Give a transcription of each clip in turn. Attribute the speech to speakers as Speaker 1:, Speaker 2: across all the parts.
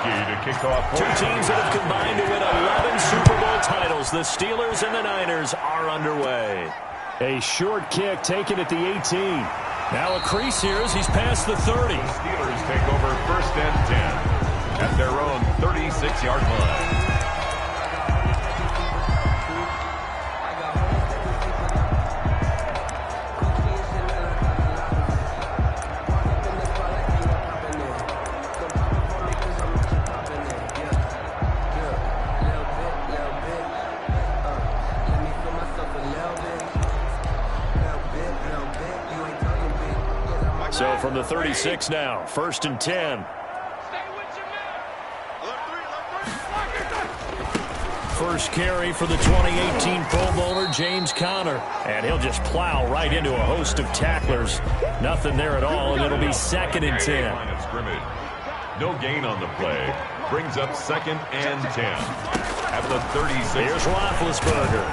Speaker 1: to kick off.
Speaker 2: Two teams that have combined to win 11 Super Bowl titles. The Steelers and the Niners are underway.
Speaker 3: A short kick taken at the 18. Now a crease here as he's past the 30.
Speaker 1: The Steelers take over 1st and 10 at their own 36-yard line.
Speaker 3: So from the 36 now, 1st and 10. First carry for the 2018 Pro Bowler, James Conner. And he'll just plow right into a host of tacklers. Nothing there at all, and it'll be 2nd and 10.
Speaker 1: Line of scrimmage. No gain on the play. Brings up 2nd and 10 at the 36.
Speaker 3: Here's Roethlisberger.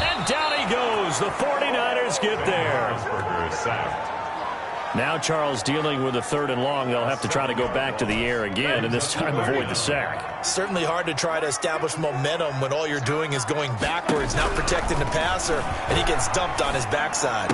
Speaker 3: And down he goes. The 49ers get there.
Speaker 1: Roethlisberger is sacked.
Speaker 3: Now Charles dealing with a 3rd and long. They'll have to try to go back to the air again, and this time avoid the sack.
Speaker 4: Certainly hard to try to establish momentum when all you're doing is going backwards, not protecting the passer, and he gets dumped on his backside.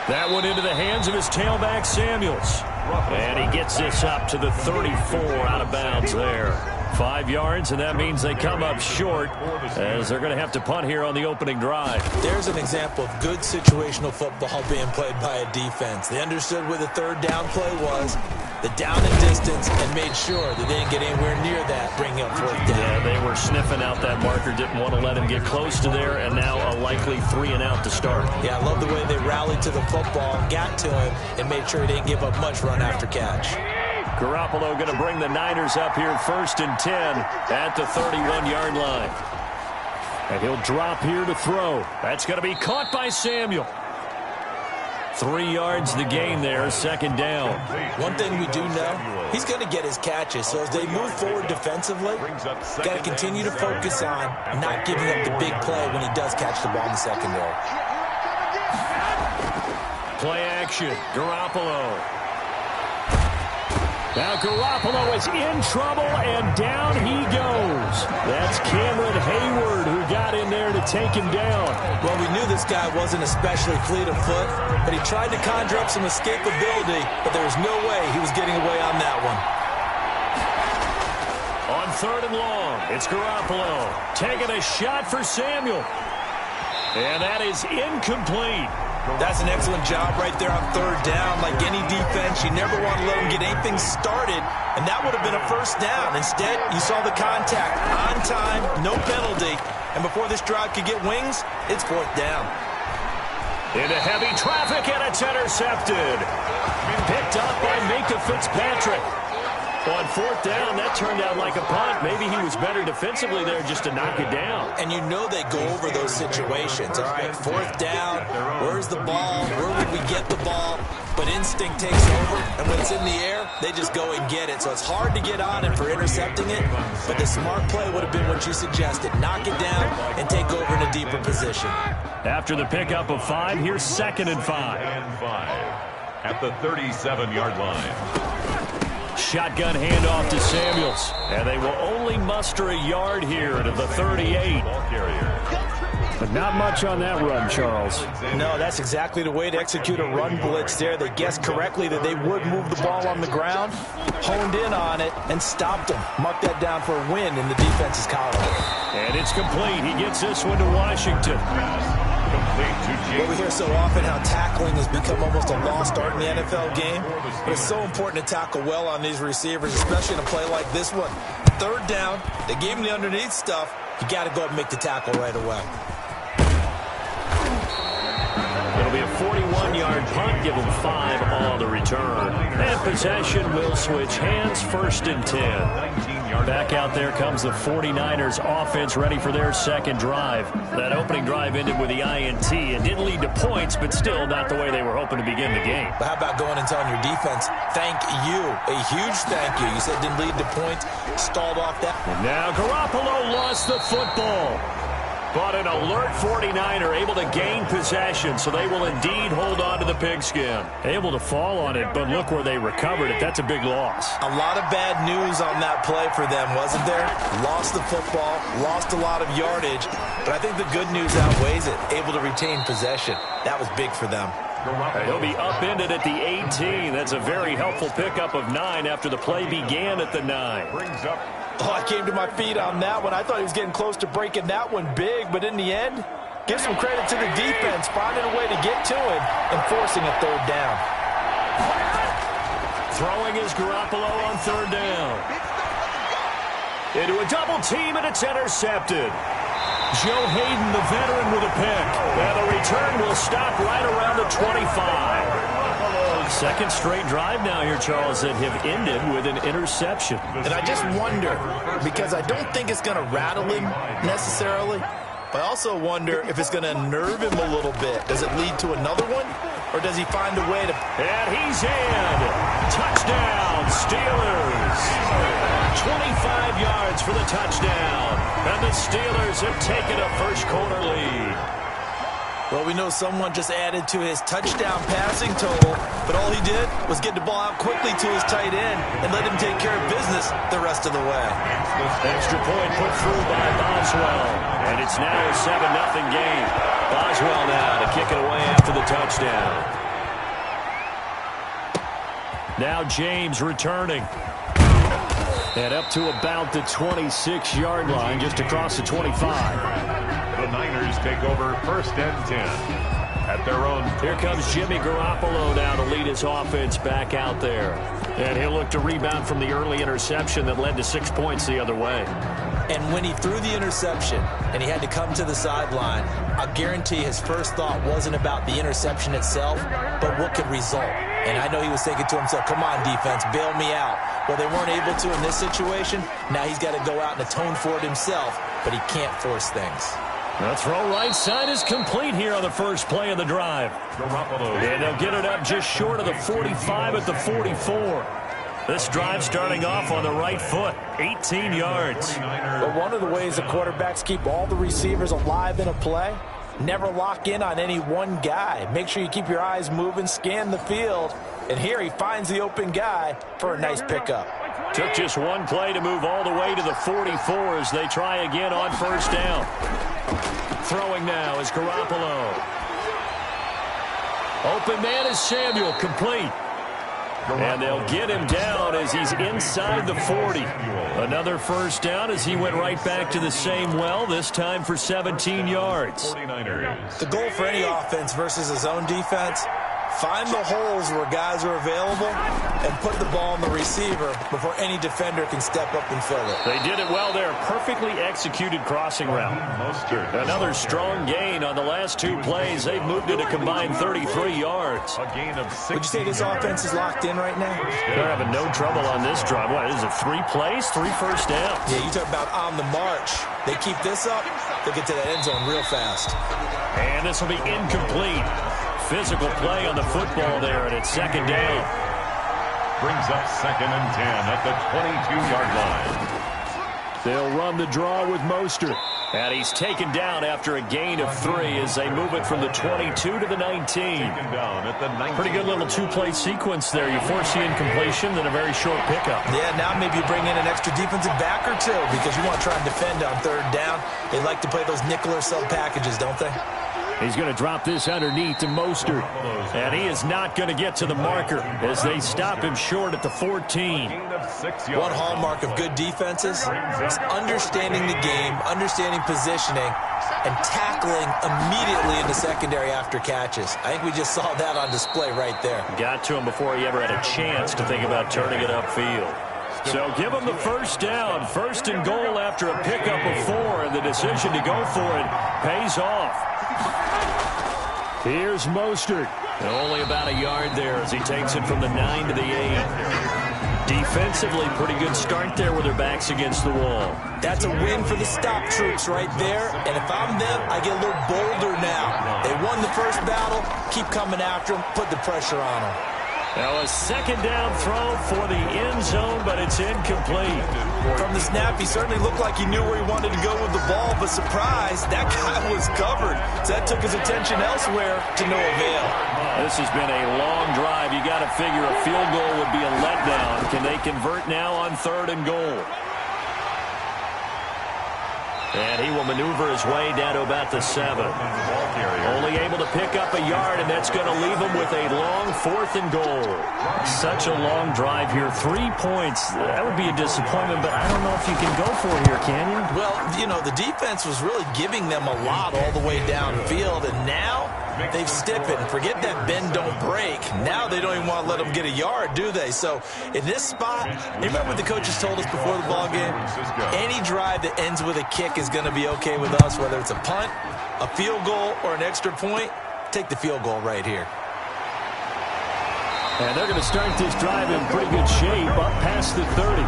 Speaker 3: That one into the hands of his tailback, Samuels. And he gets this up to the 34 out of bounds there. 5 yards, and that means they come up short as they're going to have to punt here on the opening drive.
Speaker 4: There's an example of good situational football being played by a defense. They understood where the 3rd down play was, the down and distance, and made sure that they didn't get anywhere near that, bringing up 4th down.
Speaker 3: Yeah, they were sniffing out that marker, didn't want to let him get close to there, and now a likely 3 and out to start.
Speaker 4: Yeah, I love the way they rallied to the football and got to him and made sure he didn't give up much run after catch.
Speaker 3: Garoppolo going to bring the Niners up here 1st and 10 at the 31-yard line. And he'll drop here to throw. That's going to be caught by Samuel. 3 yards the gain there, 2nd down.
Speaker 4: One thing we do know, he's going to get his catches. So as they move forward defensively, got to continue to focus on not giving up the big play when he does catch the ball in the secondary.
Speaker 3: Play action, Garoppolo. Now Garoppolo is in trouble, and down he goes. That's Cameron Hayward who got in there to take him down.
Speaker 4: Well, we knew this guy wasn't especially fleet of foot, but he tried to conjure up some escapability, but there was no way he was getting away on that one.
Speaker 3: On 3rd and long, it's Garoppolo taking a shot for Samuel. And that is incomplete.
Speaker 4: That's an excellent job right there on 3rd down. Like any defense, you never want to let them get anything started, and that would have been a 1st down. Instead, you saw the contact on time, no penalty, and before this drive could get wings, it's 4th down.
Speaker 3: Into heavy traffic, and it's intercepted. Picked up by Minkah Fitzpatrick. On 4th down, that turned out like a punt. Maybe he was better defensively there just to knock it down.
Speaker 4: And you know they go over those situations. All right, 4th down, where's the ball? Where would we get the ball? But instinct takes over, and when it's in the air, they just go and get it. So it's hard to get on him for intercepting it, but the smart play would have been what you suggested. Knock it down and take over in a deeper position.
Speaker 3: After the pickup of 5, here's 2nd and 5.
Speaker 1: And 5 at the 37-yard line.
Speaker 3: Shotgun handoff to Samuels. And they will only muster a yard here to the 38.
Speaker 1: Ball carrier.
Speaker 3: But not much on that run, Charles.
Speaker 4: No, that's exactly the way to execute a run blitz there. They guessed correctly that they would move the ball on the ground, honed in on it, and stopped them. Mark that down for a win in the defense's column.
Speaker 3: And it's complete. He gets this one to Washington.
Speaker 4: Well, we hear so often how tackling has become almost a lost art in the NFL game. But it's so important to tackle well on these receivers, especially in a play like this one. 3rd down, they gave him the underneath stuff. You got to go up and make the tackle right away.
Speaker 3: It'll be a 41-yard punt, give them 5 on the return. And possession will switch hands, 1st and 10. Back out there comes the 49ers offense ready for their 2nd drive. That opening drive ended with the INT. It didn't lead to points, but still not the way they were hoping to begin the game.
Speaker 4: But how about going and telling your defense, thank you, a huge thank you. You said it didn't lead to points, stalled off that.
Speaker 3: And now Garoppolo lost the football.
Speaker 2: But an alert 49er able to gain possession, so they will indeed hold on to the pigskin.
Speaker 3: Able to fall on it, but look where they recovered it. That's a big loss.
Speaker 4: A lot of bad news on that play for them, wasn't there? Lost the football, lost a lot of yardage, but I think the good news outweighs it. Able to retain possession. That was big for them.
Speaker 2: He'll be upended at the 18. That's a very helpful pickup of 9 after the play began at the 9.
Speaker 1: Brings up.
Speaker 4: Oh, I came to my feet on that one. I thought he was getting close to breaking that one big, but in the end, give some credit to the defense, finding a way to get to him and forcing a third down.
Speaker 2: Throwing is Garoppolo on third down. Into a double team, and it's intercepted. Joe Hayden, the veteran, with a pick. And the return will stop right around the 25. Second straight drive now here, Charles, that have ended with an interception.
Speaker 4: And I just wonder, because I don't think it's going to rattle him necessarily, but I also wonder if it's going to unnerve him a little bit. Does it lead to another one, or does he find a way to...
Speaker 2: And he's in. Touchdown, Steelers. 25 yards for the touchdown. And the Steelers have taken a first quarter lead.
Speaker 4: Well, we know someone just added to his touchdown passing total, but all he did was get the ball out quickly to his tight end and let him take care of business the rest of the way.
Speaker 2: Extra point put through by Boswell. And it's now a 7-0 game. Boswell now to kick it away after the touchdown. Now James returning. And up to about the 26-yard line, just across the 25.
Speaker 1: The Niners take over first and 10 at their own.
Speaker 2: Here comes Jimmy Garoppolo now to lead his offense back out there. And he'll look to rebound from the early interception that led to 6 points the other way.
Speaker 4: And when he threw the interception and he had to come to the sideline, I guarantee his first thought wasn't about the interception itself, but what could result. And I know he was thinking to himself, come on, defense, bail me out. Well, they weren't able to in this situation. Now he's got to go out and atone for it himself, but he can't force things.
Speaker 2: The throw right side is complete here on the first play of the drive. And they'll get it up just short of the 45 at the 44. This drive starting off on the right foot, 18 yards.
Speaker 4: But one of the ways the quarterbacks keep all the receivers alive in a play, never lock in on any one guy. Make sure you keep your eyes moving, scan the field. And here he finds the open guy for a nice pickup.
Speaker 2: Took just one play to move all the way to the 44 as they try again on first down. Throwing now is Garoppolo. Open man is Samuel, complete. And they'll get him down as he's inside the 40. Another first down as he went right back to the same well, this time for 17 yards.
Speaker 4: The goal for any offense versus his own defense, find the holes where guys are available and put the ball on the receiver before any defender can step up and fill it.
Speaker 2: They did it well there. Perfectly executed crossing route. Another strong gain on the last two plays. They've moved it a combined 33 yards.
Speaker 4: Would you say this offense is locked in right now?
Speaker 2: They're having no trouble on this drive. What, is it 3 plays, 3 first downs?
Speaker 4: Yeah, you talk about on the march. They keep this up, they'll get to that end zone real fast.
Speaker 2: And this will be incomplete. Physical play on the football there, and it's second down.
Speaker 1: Brings up second and 10 at the 22-yard line.
Speaker 2: They'll run the draw with Mostert. And he's taken down after a gain of 3 as they move it from the 22 to the 19.
Speaker 1: Down at the 19.
Speaker 2: Pretty good little 2-play sequence there. You force the incompletion, then a very short pickup.
Speaker 4: Yeah, now maybe you bring in an extra defensive back or two because you want to try and defend on third down. They like to play those nickel or sub packages, don't they?
Speaker 2: He's going to drop this underneath to Mostert. And he is not going to get to the marker as they stop him short at the 14.
Speaker 4: One hallmark of good defenses is understanding the game, understanding positioning, and tackling immediately in the secondary after catches. I think we just saw that on display right there.
Speaker 2: Got to him before he ever had a chance to think about turning it upfield. So give him the first down. First and goal after a pickup of 4, and the decision to go for it pays off. Here's Mostert. Only about a yard there as he takes it from the 9 to the 8. Defensively, pretty good start there with their backs against the wall.
Speaker 4: That's a win for the stop troops right there. And if I'm them, I get a little bolder now. They won the first battle. Keep coming after them. Put the pressure on them.
Speaker 2: Now a second down throw for the end zone, but it's incomplete.
Speaker 4: From the snap, he certainly looked like he knew where he wanted to go with the ball, but surprise, that guy was covered. So that took his attention elsewhere to no avail.
Speaker 2: This has been a long drive. You got to figure a field goal would be a letdown. Can they convert now on 3rd and goal? And he will maneuver his way down to about the 7. Only able to pick up a yard, and that's going to leave him with a long 4th and goal. Such a long drive here. 3 points. That would be a disappointment, but I don't know if you can go for it here, can you?
Speaker 4: Well, you know, the defense was really giving them a lot all the way downfield, and now they've stiffened. Forget that bend, don't break. Now they don't even want to let them get a yard, do they? So in this spot, you remember what the coaches told us before the ball game? Any drive that ends with a kick is going to be okay with us, whether it's a punt, a field goal, or an extra point. Take the field goal right here.
Speaker 2: And they're going to start this drive in pretty good shape up past the 30.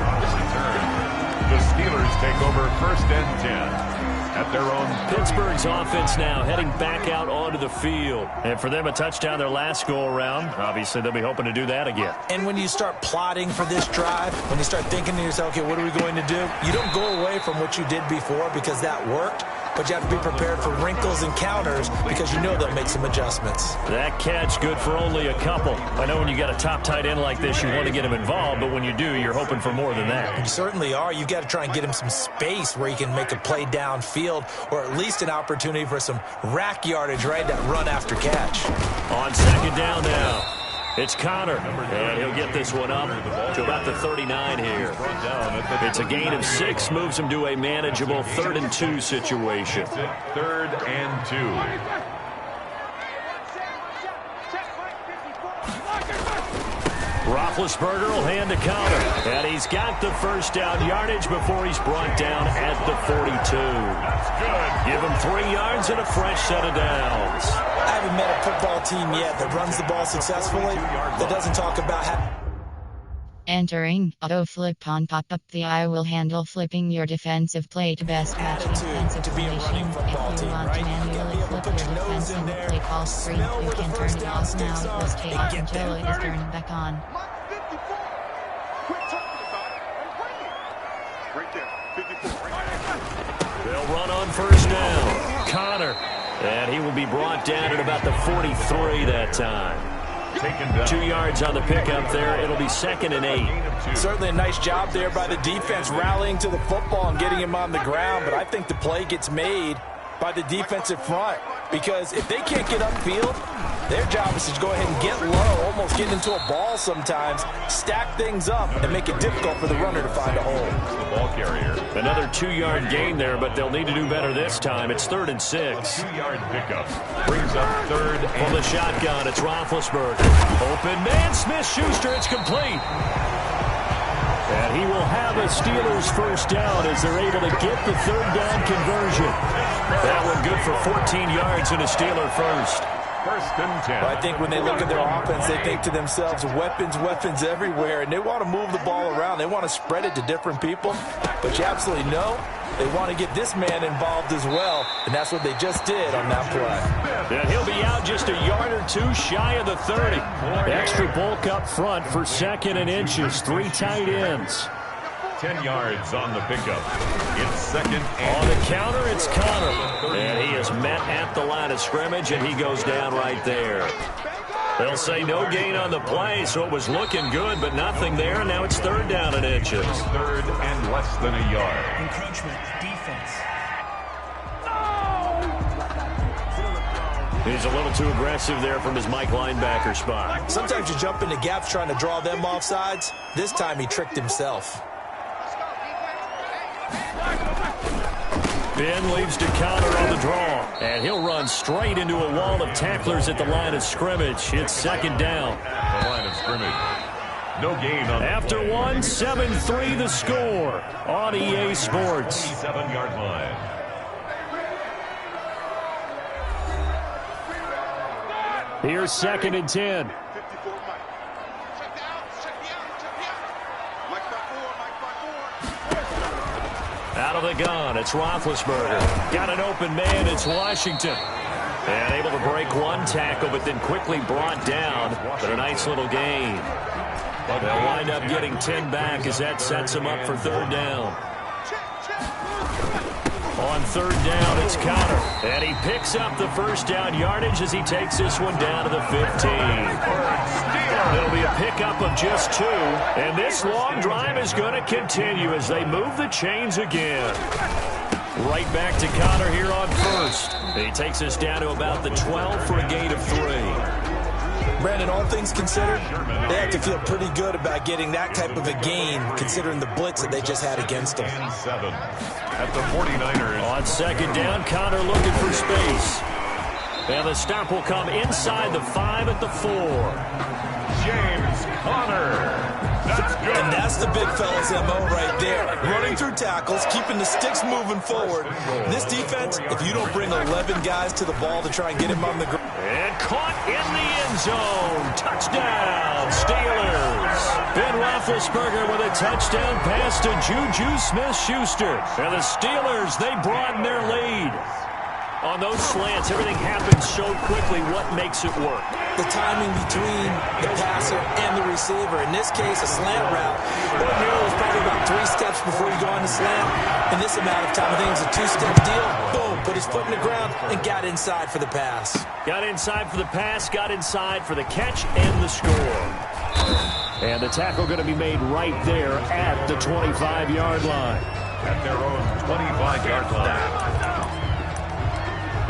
Speaker 1: The Steelers take over 1st and 10. At their own
Speaker 2: Pittsburgh's offense now heading back out onto the field. And for them, a touchdown their last go-around. Obviously, they'll be hoping to do that again.
Speaker 4: And when you start plotting for this drive, when you start thinking to yourself, okay, what are we going to do? You don't go away from what you did before because that worked. But you have to be prepared for wrinkles and counters because you know they'll make some adjustments.
Speaker 2: That catch good for only a couple. I know when you got a top tight end like this, you want to get him involved, but when you do, you're hoping for more than that.
Speaker 4: You certainly are. You've got to try and get him some space where he can make a play downfield or at least an opportunity for some rack yardage, right? That run after catch.
Speaker 2: On 2nd down now. It's Connor, and he'll get this one up to about the 39 here. It's a gain of 6, moves him to a manageable 3rd and 2 situation.
Speaker 1: 3rd and 2.
Speaker 2: Roethlisberger will hand to Connor, and he's got the 1st down yardage before he's brought down at the 42.
Speaker 1: That's good.
Speaker 2: Give him 3 yards and a fresh set of downs.
Speaker 4: I haven't met a football team yet that runs the ball successfully, that doesn't talk about how...
Speaker 5: Entering auto flip on pop-up. The eye will handle flipping your defensive play to best match defensive formation. If you want to manually flip your defense on the play call screen, you can turn it off now. It will stay off until it is turned back on.
Speaker 2: They'll run on 1st down. Connor. And he will be brought down at about the 43 that time. 2 yards on the pickup there. It'll be 2nd and 8.
Speaker 4: Certainly a nice job there by the defense rallying to the football and getting him on the ground, but I think the play gets made by the defensive front because if they can't get upfield, their job is to go ahead and get low, almost get into a ball sometimes, stack things up, and make it difficult for the runner to find a hole.
Speaker 1: The ball carrier.
Speaker 2: Another 2-yard gain there, but they'll need to do better this time. It's 3rd and 6.
Speaker 1: 2-yard pickup. Brings up 3rd and...
Speaker 2: For the shotgun, it's Roethlisberger. Open man, Smith-Schuster, it's complete. And he will have a Steelers 1st down as they're able to get the 3rd down conversion. That one good for 14 yards and a Steeler 1st.
Speaker 1: 1st and 10.
Speaker 4: Well, I think when they look at their offense, they think to themselves, weapons everywhere, and they want to move the ball around. They want to spread it to different people, but you absolutely know they want to get this man involved as well, and that's what they just did on that play.
Speaker 2: And he'll be out just a yard or 2 shy of the 30. Extra bulk up front for 2nd and inches. 3 tight ends.
Speaker 1: 10 yards on the pickup. It's 2nd and...
Speaker 2: On the counter, it's Connor. And he is met at the line of scrimmage, and he goes down right there. They'll say no gain on the play, so it was looking good, but nothing there. And now it's 3rd down and inches.
Speaker 1: 3rd and less than a yard.
Speaker 6: Encroachment, defense.
Speaker 2: He's a little too aggressive there from his Mike linebacker spot.
Speaker 4: Sometimes you jump into gaps trying to draw them off sides. This time he tricked himself.
Speaker 2: Ben leaves to Connor on the draw, and he'll run straight into a wall of tacklers at the line of scrimmage. It's 2nd down.
Speaker 1: The line of scrimmage. No gain on
Speaker 2: After
Speaker 1: the play.
Speaker 2: 1, 7-3 the score on EA Sports.
Speaker 1: 27-yard line.
Speaker 2: Here's 2nd and 10. Out of the gun, it's Roethlisberger. Got an open man, it's Washington. And able to break one tackle, but then quickly brought down. But a nice little gain. They'll wind up getting 10 back as that sets them up for third down. On third down, it's Conner. And he picks up the first down yardage as he takes this one down to the 15. It'll be a pickup of just 2. And this long drive is going to continue as they move the chains again. Right back to Conner here on first. He takes us down to about the 12 for a gain of 3.
Speaker 4: Brandon, all things considered, they have to feel pretty good about getting that type of a gain, considering the blitz that they just had against them.
Speaker 1: 7 at the 49ers.
Speaker 2: On second down, Conner looking for space. And the stop will come inside the 5 at the 4.
Speaker 1: James Conner. That's good.
Speaker 4: And that's the big fella's MO right there. Running through tackles, keeping the sticks moving forward. This defense, if you don't bring 11 guys to the ball to try and get him on the ground.
Speaker 2: And caught in the end zone. Touchdown, Steelers. Ben Roethlisberger with a touchdown pass to Juju Smith-Schuster. And the Steelers, they broaden their lead. On those slants, everything happens so quickly. What makes it work?
Speaker 4: The timing between the passer and the receiver. In this case, a slant route. Ordinarily, it was probably about 3 steps before you go on the slant. In this amount of time, I think it was a 2-step deal. Boom, put his foot in the ground and got inside for the pass.
Speaker 2: Got inside for the pass, got inside for the catch and the score. And the tackle going to be made right there at the 25-yard line.
Speaker 1: At their own 25-yard line.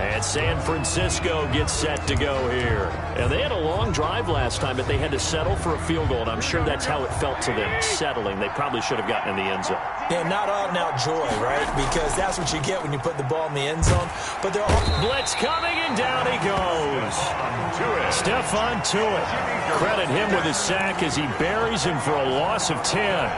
Speaker 2: And San Francisco gets set to go here. And they had a long drive last time, but they had to settle for a field goal, and I'm sure that's how it felt to them, settling. They probably should have gotten in the end zone.
Speaker 4: Yeah, not out-and-out joy, right? Because that's what you get when you put the ball in the end zone. But they're all...
Speaker 2: Blitz coming, and down he goes. Stephon Tuitt. Credit him with his sack as he buries him for a loss of 10.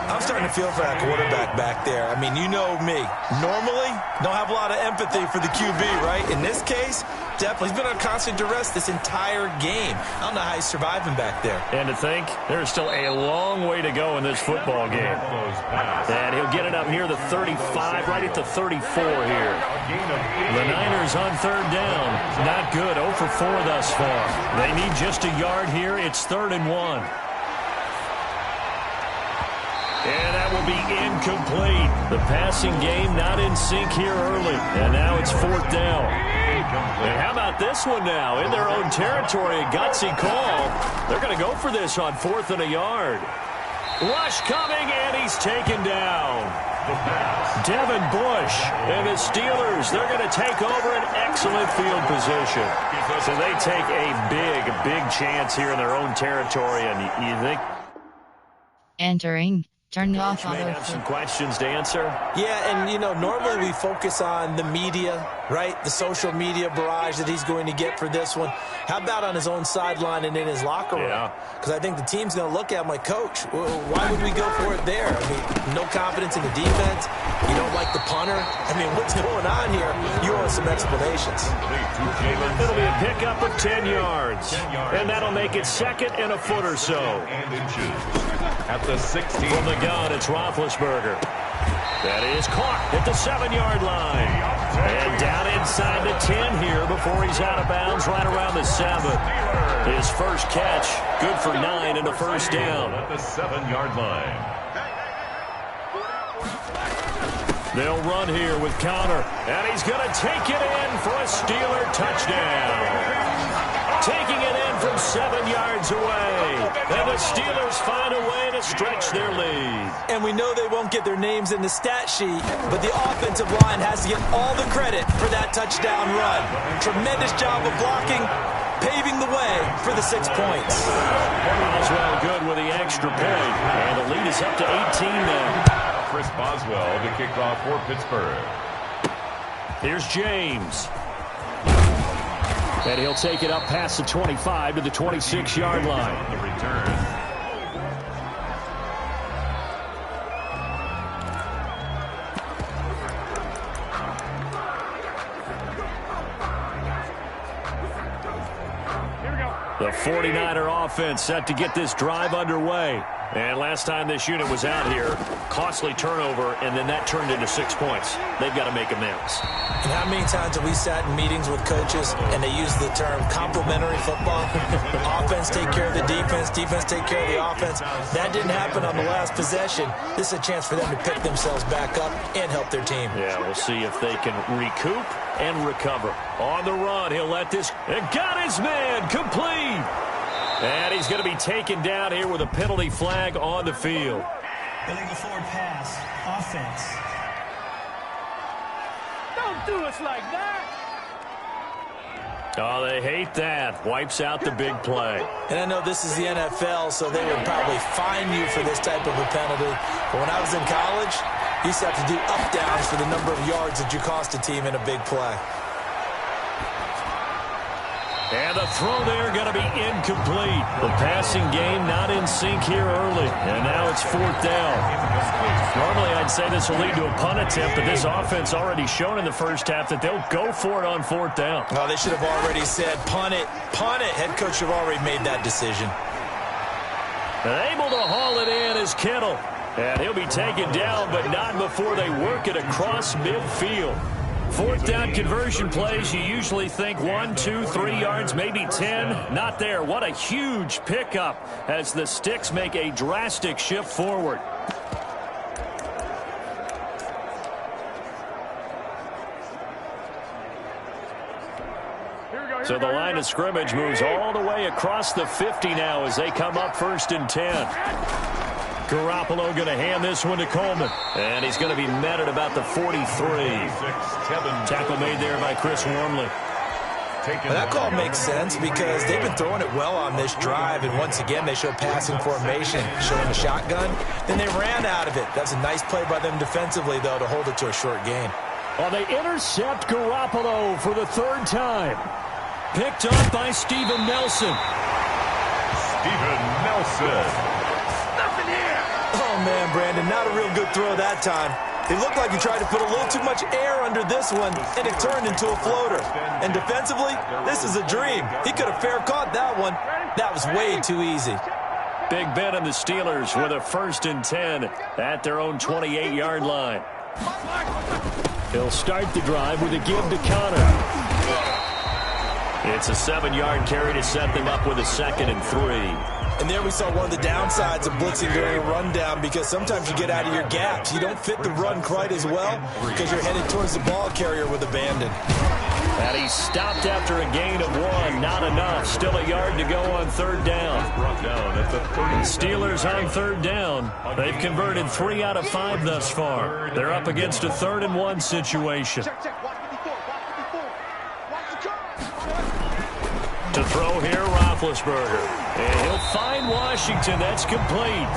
Speaker 4: I'm starting to feel for that quarterback back there. I mean, you know me. Normally, don't have a lot of empathy for the QB, right? In this case, definitely. He's been on constant duress this entire game. I don't know how he's surviving back there.
Speaker 2: And to think, there's still a long way to go in this football game. And he'll get it up near the 35, right at the 34 here. The Niners on third down. Not good. 0 for 4 thus far. They need just a yard here. It's 3rd and 1. And that will be incomplete. The passing game not in sync here early. And now it's 4th down. And how about this one now? In their own territory, a gutsy call. They're going to go for this on 4th and a yard. Rush coming, and he's taken down. Devin Bush and the Steelers, they're going to take over an excellent field position. So they take a big chance here in their own territory. And you think...
Speaker 5: Entering. Turn off
Speaker 2: auto. Have some questions to answer.
Speaker 4: Yeah, and, you know, normally we focus on the media, right? The social media barrage that he's going to get for this one. How about on his own sideline and in his locker room? Because I think the team's going to look at him like, Coach, why would we go for it there? I mean, no confidence in the defense. You don't like the punter. I mean, what's going on here? You owe us some explanations.
Speaker 2: It'll be a pickup of 10 yards. And that'll make it 2nd and a foot or so.
Speaker 1: At the 16.
Speaker 2: From the gun, it's Roethlisberger. That is caught at the 7-yard line. And down inside the 10 here before he's out of bounds right around the 7. His first catch, good for 9 and a first down.
Speaker 1: At the 7-yard line.
Speaker 2: They'll run here with Conner. And he's going to take it in for a Steeler touchdown. Taking it in from 7 yards away. And the Steelers find a way to stretch their lead.
Speaker 4: And we know they won't get their names in the stat sheet, but the offensive line has to get all the credit for that touchdown run. Tremendous job of blocking, paving the way for the 6 points.
Speaker 2: Boswell good with the extra point. And the lead is up to 18 now.
Speaker 1: Chris Boswell to kick off for Pittsburgh.
Speaker 2: Here's James. And he'll take it up past the 25 to the 26-yard line.
Speaker 1: The return.
Speaker 2: The 49er offense set to get this drive underway. And last time this unit was out here, costly turnover, and then that turned into 6 points. They've got to make amends.
Speaker 4: And how many times have we sat in meetings with coaches and they use the term complementary football? Offense take care of the defense, defense take care of the offense. That didn't happen on the last possession. This is a chance for them to pick themselves back up and help their team.
Speaker 2: Yeah, we'll see if they can recoup and recover. On the run, he'll let this, and got his man, complete. And he's going to be taken down here with a penalty flag on the field.
Speaker 6: Illegal forward pass, offense.
Speaker 7: Don't do us like that.
Speaker 2: Oh, they hate that. Wipes out the big play.
Speaker 4: And I know this is the NFL, so they would probably fine you for this type of a penalty. But when I was in college, you used to have to do up-downs for the number of yards that you cost a team in a big play.
Speaker 2: And the throw there going to be incomplete. The passing game not in sync here early. And now it's 4th down. Normally I'd say this will lead to a punt attempt, but this offense already shown in the first half that they'll go for it on 4th down.
Speaker 4: Well, they should have already said punt it, punt it. Head coach should have already made that decision.
Speaker 2: And able to haul it in is Kittle. And he'll be taken down, but not before they work it across midfield. 4th down conversion plays, you usually think 1, 2, 3 yards, maybe 10. Not there. What a huge pickup as the Sticks make a drastic shift forward. So the line of scrimmage moves all the way across the 50 now as they come up 1st and 10. Garoppolo going to hand this one to Coleman. And he's going to be met at about the 43. Tackle made there by Chris Wormley.
Speaker 4: Well, that call makes sense because they've been throwing it well on this drive. And once again, they show passing formation, showing a shotgun. Then they ran out of it. That's a nice play by them defensively, though, to hold it to a short gain.
Speaker 2: Well, they intercept Garoppolo for the 3rd time. Picked up by Steven Nelson.
Speaker 1: Steven Nelson.
Speaker 4: Oh, man, Brandon, not a real good throw that time. It looked like he tried to put a little too much air under this one, and it turned into a floater. And defensively, this is a dream. He could have fair caught that one. That was way too easy.
Speaker 2: Big Ben and the Steelers with a 1st and 10 at their own 28-yard line. He'll start the drive with a give to Connor. It's a 7-yard carry to set them up with a 2nd and 3.
Speaker 4: And there we saw one of the downsides of blitzing during a rundown because sometimes you get out of your gaps. You don't fit the run quite as well because you're headed towards the ball carrier with abandon.
Speaker 2: And he stopped after a gain of 1. Not enough. Still a yard to go on 3rd down. Steelers on 3rd down. They've converted 3 out of 5 thus far. They're up against a 3rd and 1 situation. To throw here, Roethlisberger. And he'll find Washington. That's complete.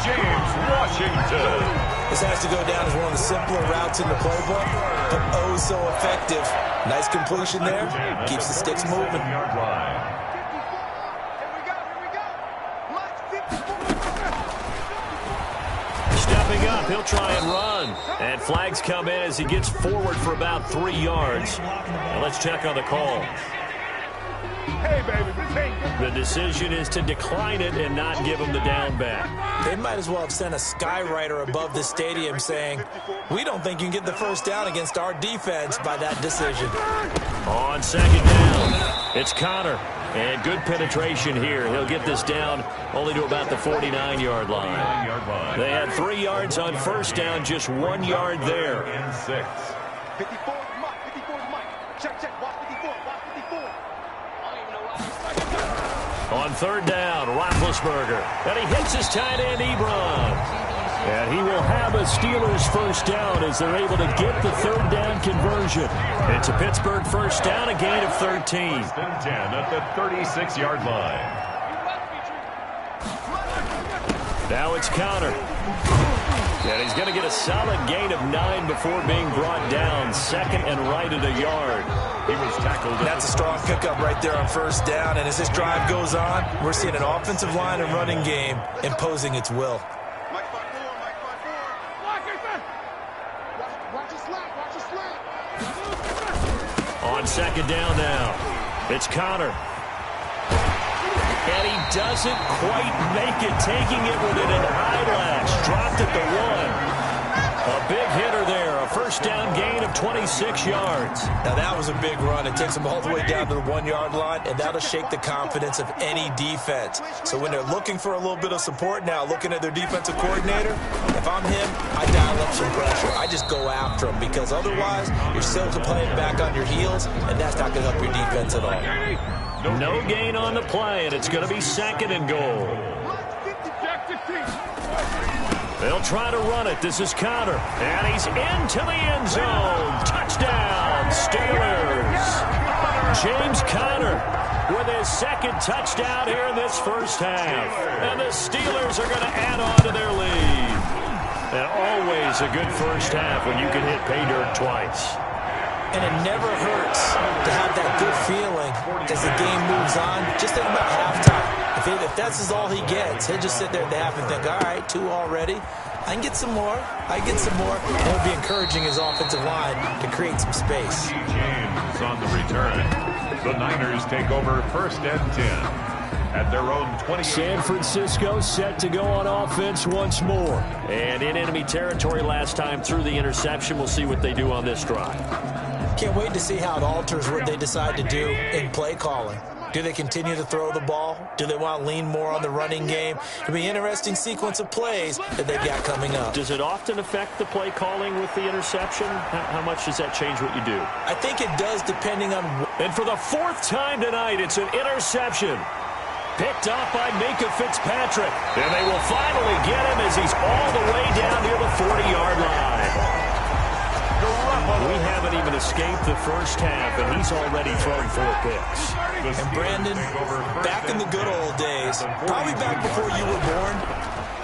Speaker 1: James Washington.
Speaker 4: This has to go down as one of the simpler routes in the playbook, but oh so effective. Nice completion there. Keeps the Sticks moving.
Speaker 2: Stepping up, he'll try and run. And flags come in as he gets forward for about 3 yards. Now let's check on the call.
Speaker 7: Hey, baby,
Speaker 2: the decision is to decline it and not give him the down back.
Speaker 4: They might as well have sent a skywriter above the stadium saying, we don't think you can get the 1st down against our defense by that decision.
Speaker 2: On 2nd down, it's Connor. And good penetration here. He'll get this down only to about the 49-yard line. They had 3 yards on 1st down, just 1 yard there.
Speaker 1: And 6.
Speaker 7: 54, Mike. 54, Mike. Check, watch 54, watch 54.
Speaker 2: On 3rd down, Roethlisberger. And he hits his tight end, Ebron. And he will have a Steelers 1st down as they're able to get the 3rd down conversion. It's a Pittsburgh 1st down, a gain of 13.
Speaker 1: 1st and 10 at the 36-yard line.
Speaker 2: Now it's Connor. And he's going to get a solid gain of 9 before being brought down. 2nd and right at a yard.
Speaker 1: He was tackled.
Speaker 4: That's a strong pickup right there on 1st down. And as this drive goes on, we're seeing an offensive line and running game imposing its will.
Speaker 2: On 2nd down now. It's Conner. And he doesn't quite make it, taking it within an eyelash. Dropped at the 1. A big hitter there. A first down gain of 26 yards.
Speaker 4: Now that was a big run. It takes them all the way down to the 1-yard line, and that'll shake the confidence of any defense. So when they're looking for a little bit of support now, looking at their defensive coordinator, if I'm him, I dial up some pressure. I just go after him, because otherwise you're still playing back on your heels, and that's not going to help your defense at all.
Speaker 2: No gain on the play, and it's going to be 2nd and goal. They'll try to run it. This is Conner. And he's into the end zone. Touchdown, Steelers. James Conner with his 2nd touchdown here in this first half. And the Steelers are going to add on to their lead. And always a good first half when you can hit pay dirt twice.
Speaker 4: And it never hurts to have that good feeling as the game moves on. Just think about halftime. If that's all he gets, he'll just sit there at the half and think, all right, 2 already. I can get some more. And it would be encouraging his offensive line to create some space.
Speaker 1: James on the return. The Niners take over 1st and 10 at their own 20.
Speaker 2: San Francisco set to go on offense once more. And in enemy territory last time through the interception. We'll see what they do on this drive.
Speaker 4: Can't wait to see how it alters what they decide to do in play calling. Do they continue to throw the ball? Do they want to lean more on the running game? It'll be an interesting sequence of plays that they've got coming up.
Speaker 2: Does it often affect the play calling with the interception? How much does that change what you do?
Speaker 4: I think it does, depending on...
Speaker 2: And for the 4th time tonight, it's an interception. Picked off by Minkah Fitzpatrick. And they will finally get him as he's all the way down near the 40-yard line. We haven't even escaped the first half, and he's already thrown 4 picks.
Speaker 4: And Brandon, back in the good old days, probably back before you were born,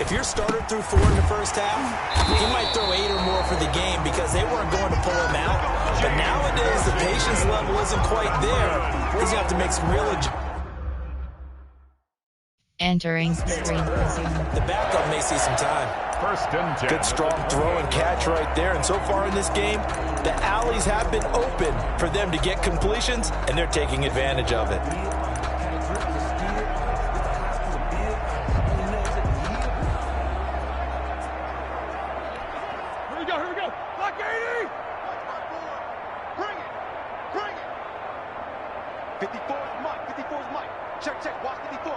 Speaker 4: if your starter threw 4 in the first half, he might throw 8 or more for the game because they weren't going to pull him out. But nowadays, the patience level isn't quite there. He's going to have to make some real adjustments.
Speaker 5: Entering screen resume.
Speaker 4: The backup may see some time.
Speaker 1: 1st and 10.
Speaker 4: Good strong throw and catch right there. And so far in this game, the alleys have been open for them to get completions, and they're taking advantage of it.
Speaker 7: Here we go. Block 80. Bring it. 54 is Mike. Check. Watch 54.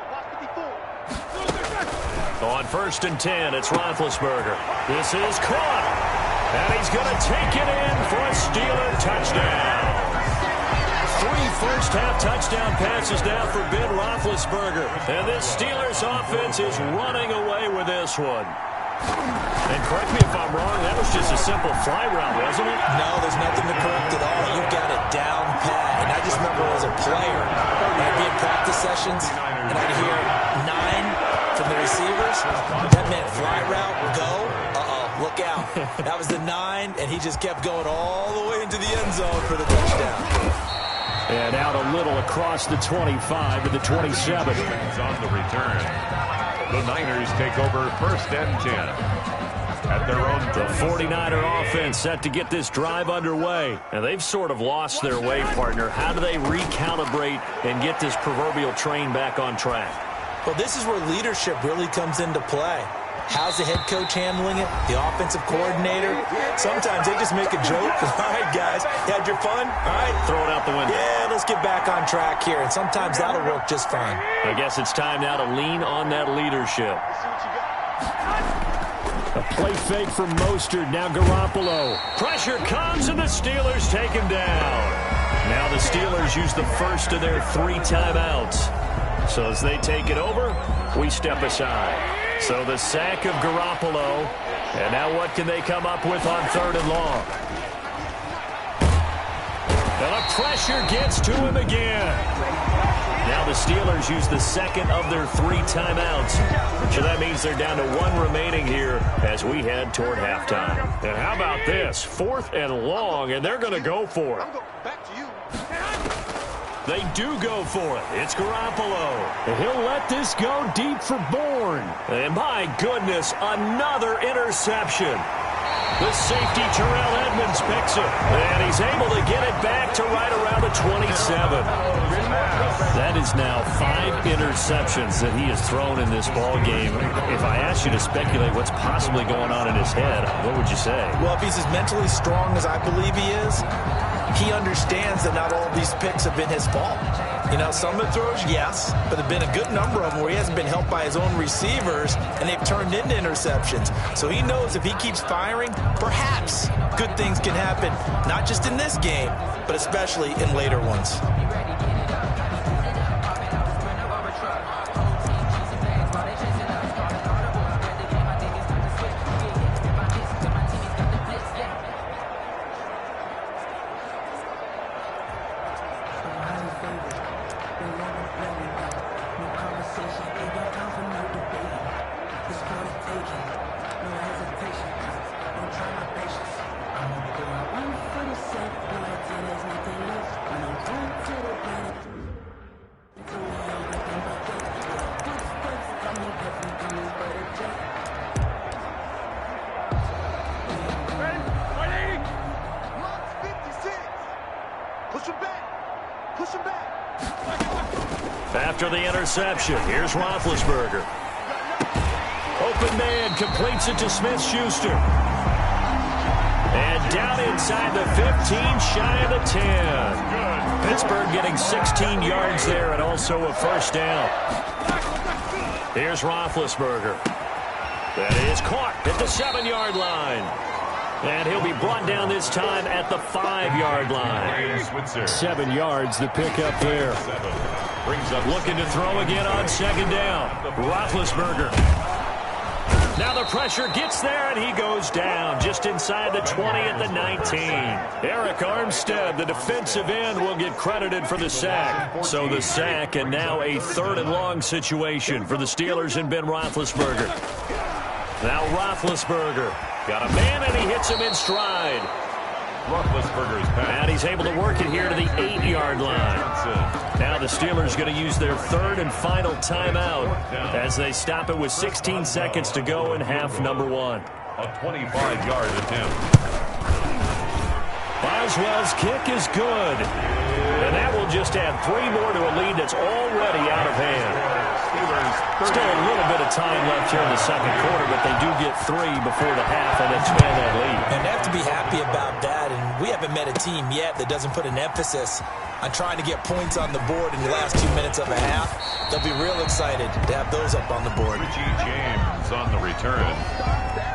Speaker 2: On 1st and 10, it's Roethlisberger. This is caught. And he's going to take it in for a Steeler touchdown. 3 first-half touchdown passes now for Ben Roethlisberger. And this Steelers offense is running away with this one. And correct me if I'm wrong, that was just a simple fly route, wasn't it?
Speaker 4: No, there's nothing to correct at all. You've got it down pat. And I just remember as a player, I'd be in practice sessions, and I'd hear 9 from the receivers. That meant fly route, go. Look out. That was the 9, and he just kept going all the way into the end zone for the touchdown.
Speaker 2: And out a little across the 25 to the 27.
Speaker 1: On the return. The Niners take over 1st and 10 at their own.
Speaker 2: The 49er offense set to get this drive underway. And they've sort of lost their way, partner. How do they recalibrate and get this proverbial train back on track?
Speaker 4: Well, this is where leadership really comes into play. How's the head coach handling it? The offensive coordinator? Sometimes they just make a joke. All right, guys, you had your fun? All right.
Speaker 2: Throw it out the window.
Speaker 4: Yeah, let's get back on track here. And sometimes that'll work just fine.
Speaker 2: I guess it's time now to lean on that leadership. A play fake from Mostert. Now Garoppolo. Pressure comes, and the Steelers take him down. Now the Steelers use the first of their 3 timeouts. So as they take it over, we step aside. So the sack of Garoppolo. And now what can they come up with on 3rd and long? And the pressure gets to him again. Now the Steelers use the 2nd of their 3 timeouts. So that means they're down to 1 remaining here as we head toward halftime. And how about this? 4th and long, and they're going to go for it.
Speaker 7: Back to you.
Speaker 2: They do go for it. It's Garoppolo. And he'll let this go deep for Bourne. And my goodness, another interception. The safety, Terrell Edmonds, picks it. And he's able to get it back to right around the 27. That is now 5 interceptions that he has thrown in this ball game. If I asked you to speculate what's possibly going on in his head, what would you say?
Speaker 4: Well, if he's as mentally strong as I believe he is, he understands that not all of these picks have been his fault. You know, some of the throws, yes, but there have been a good number of them where he hasn't been helped by his own receivers, and they've turned into interceptions. So he knows if he keeps firing, perhaps good things can happen, not just in this game, but especially in later ones.
Speaker 2: After the interception, here's Roethlisberger. Open man completes it to Smith-Schuster. And down inside the 15, shy of the 10. Pittsburgh getting 16 yards there and also a first down. Here's Roethlisberger. That is caught at the 7-yard line. And he'll be brought down this time at the 5-yard line. 7 yards, the pickup there. Looking to throw again on second down. Roethlisberger. Now the pressure gets there, and he goes down just inside the 20 at the 19. Eric Armstead, the defensive end, will get credited for the sack. So the sack, and now a 3rd and long situation for the Steelers and Ben Roethlisberger. Now Roethlisberger. Got a man, and he hits him in stride.
Speaker 1: Roethlisberger's pass.
Speaker 2: And he's able to work it here to the 8-yard line. Now the Steelers going to use their 3rd and final timeout as they stop it with 16 seconds to go in half number 1.
Speaker 1: A 25-yard attempt.
Speaker 2: Boswell's kick is good. And that will just add 3 more to a lead that's already out of hand. Still a little bit of time left here in the second quarter, but they do get 3 before the half and expand that lead.
Speaker 4: And they have to be happy about that, and we haven't met a team yet that doesn't put an emphasis on trying to get points on the board in the last 2 minutes of a half. They'll be real excited to have those up on the board.
Speaker 1: Richie James on the return.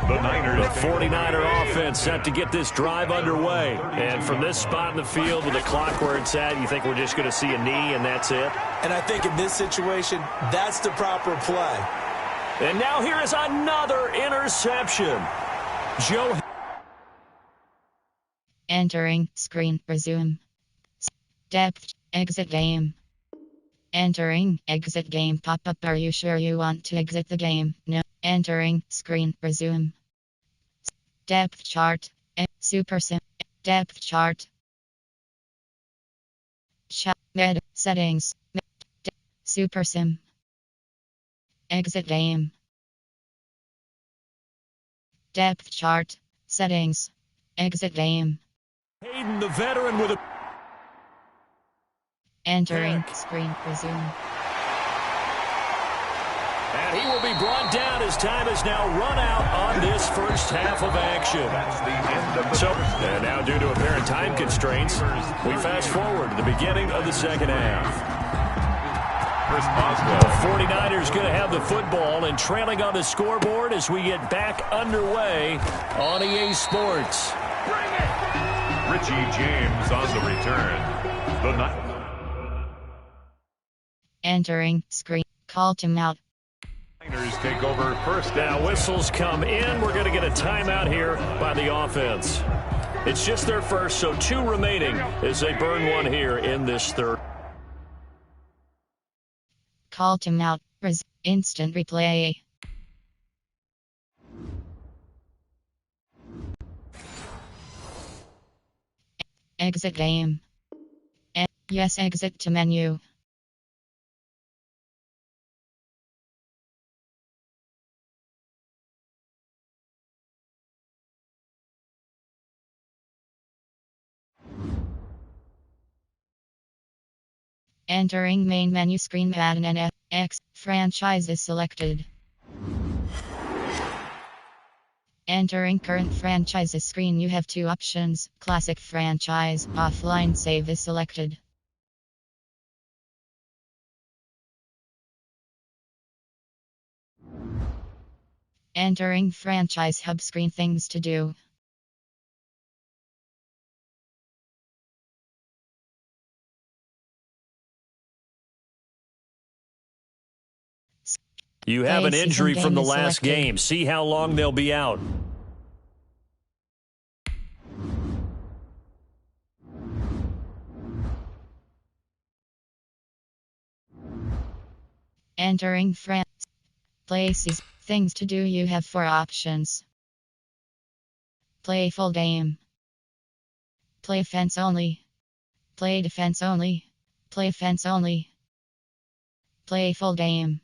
Speaker 1: The Niners.
Speaker 2: The 49er offense set to get this drive underway. And from this spot in the field with the clock where it's at, you think we're just going to see a knee and that's it?
Speaker 4: And I think in this situation, that's the proper play.
Speaker 2: And now here is another interception. Joe.
Speaker 5: Entering screen resume. Depth exit game. Entering exit game pop-up. Are you sure you want to exit the game? No. Entering screen resume. Depth chart. Super sim. Depth chart. Med settings. Super sim. Exit game. Depth chart. Settings. Exit game.
Speaker 2: Hayden, the veteran, with a...
Speaker 5: Entering screen resume.
Speaker 2: And he will be brought down as time is now run out on this first half of action.
Speaker 1: That's the end of the
Speaker 2: So, and now due to apparent time constraints, we fast forward to the beginning of the second half.
Speaker 1: Chris Boswell.
Speaker 2: The 49ers going to have the football and trailing on the scoreboard as we get back underway on EA Sports.
Speaker 1: Richie James on the return. The
Speaker 5: Entering screen. Call timeout.
Speaker 1: Niners take over first.
Speaker 2: Now whistles come in. We're going to get a timeout here by the offense. It's just their first, so 2 remaining as they burn 1 here in this third.
Speaker 5: Call timeout. Instant replay. Exit game. Yes, exit to menu. Entering main menu screen, Madden NFX franchise is selected. Entering current franchises screen, you have two options. Classic franchise, offline save is selected. Entering franchise hub screen, things to do.
Speaker 2: You have an injury from the last game. See how long they'll be out.
Speaker 5: Entering France. Places. Things to do, you have four options. Play full game. Play offense only. Play defense only. Play offense only. Play full game.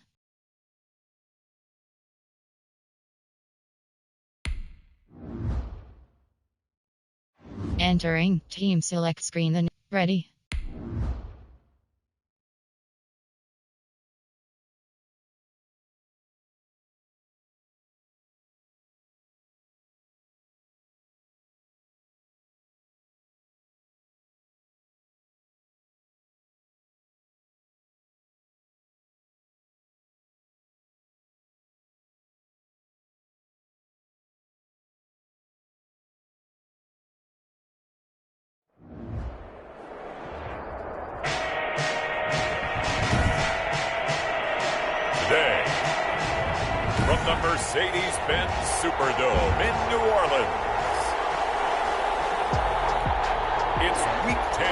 Speaker 5: Entering team select screen, then ready.
Speaker 1: Today, from the Mercedes-Benz Superdome in New Orleans, it's Week 10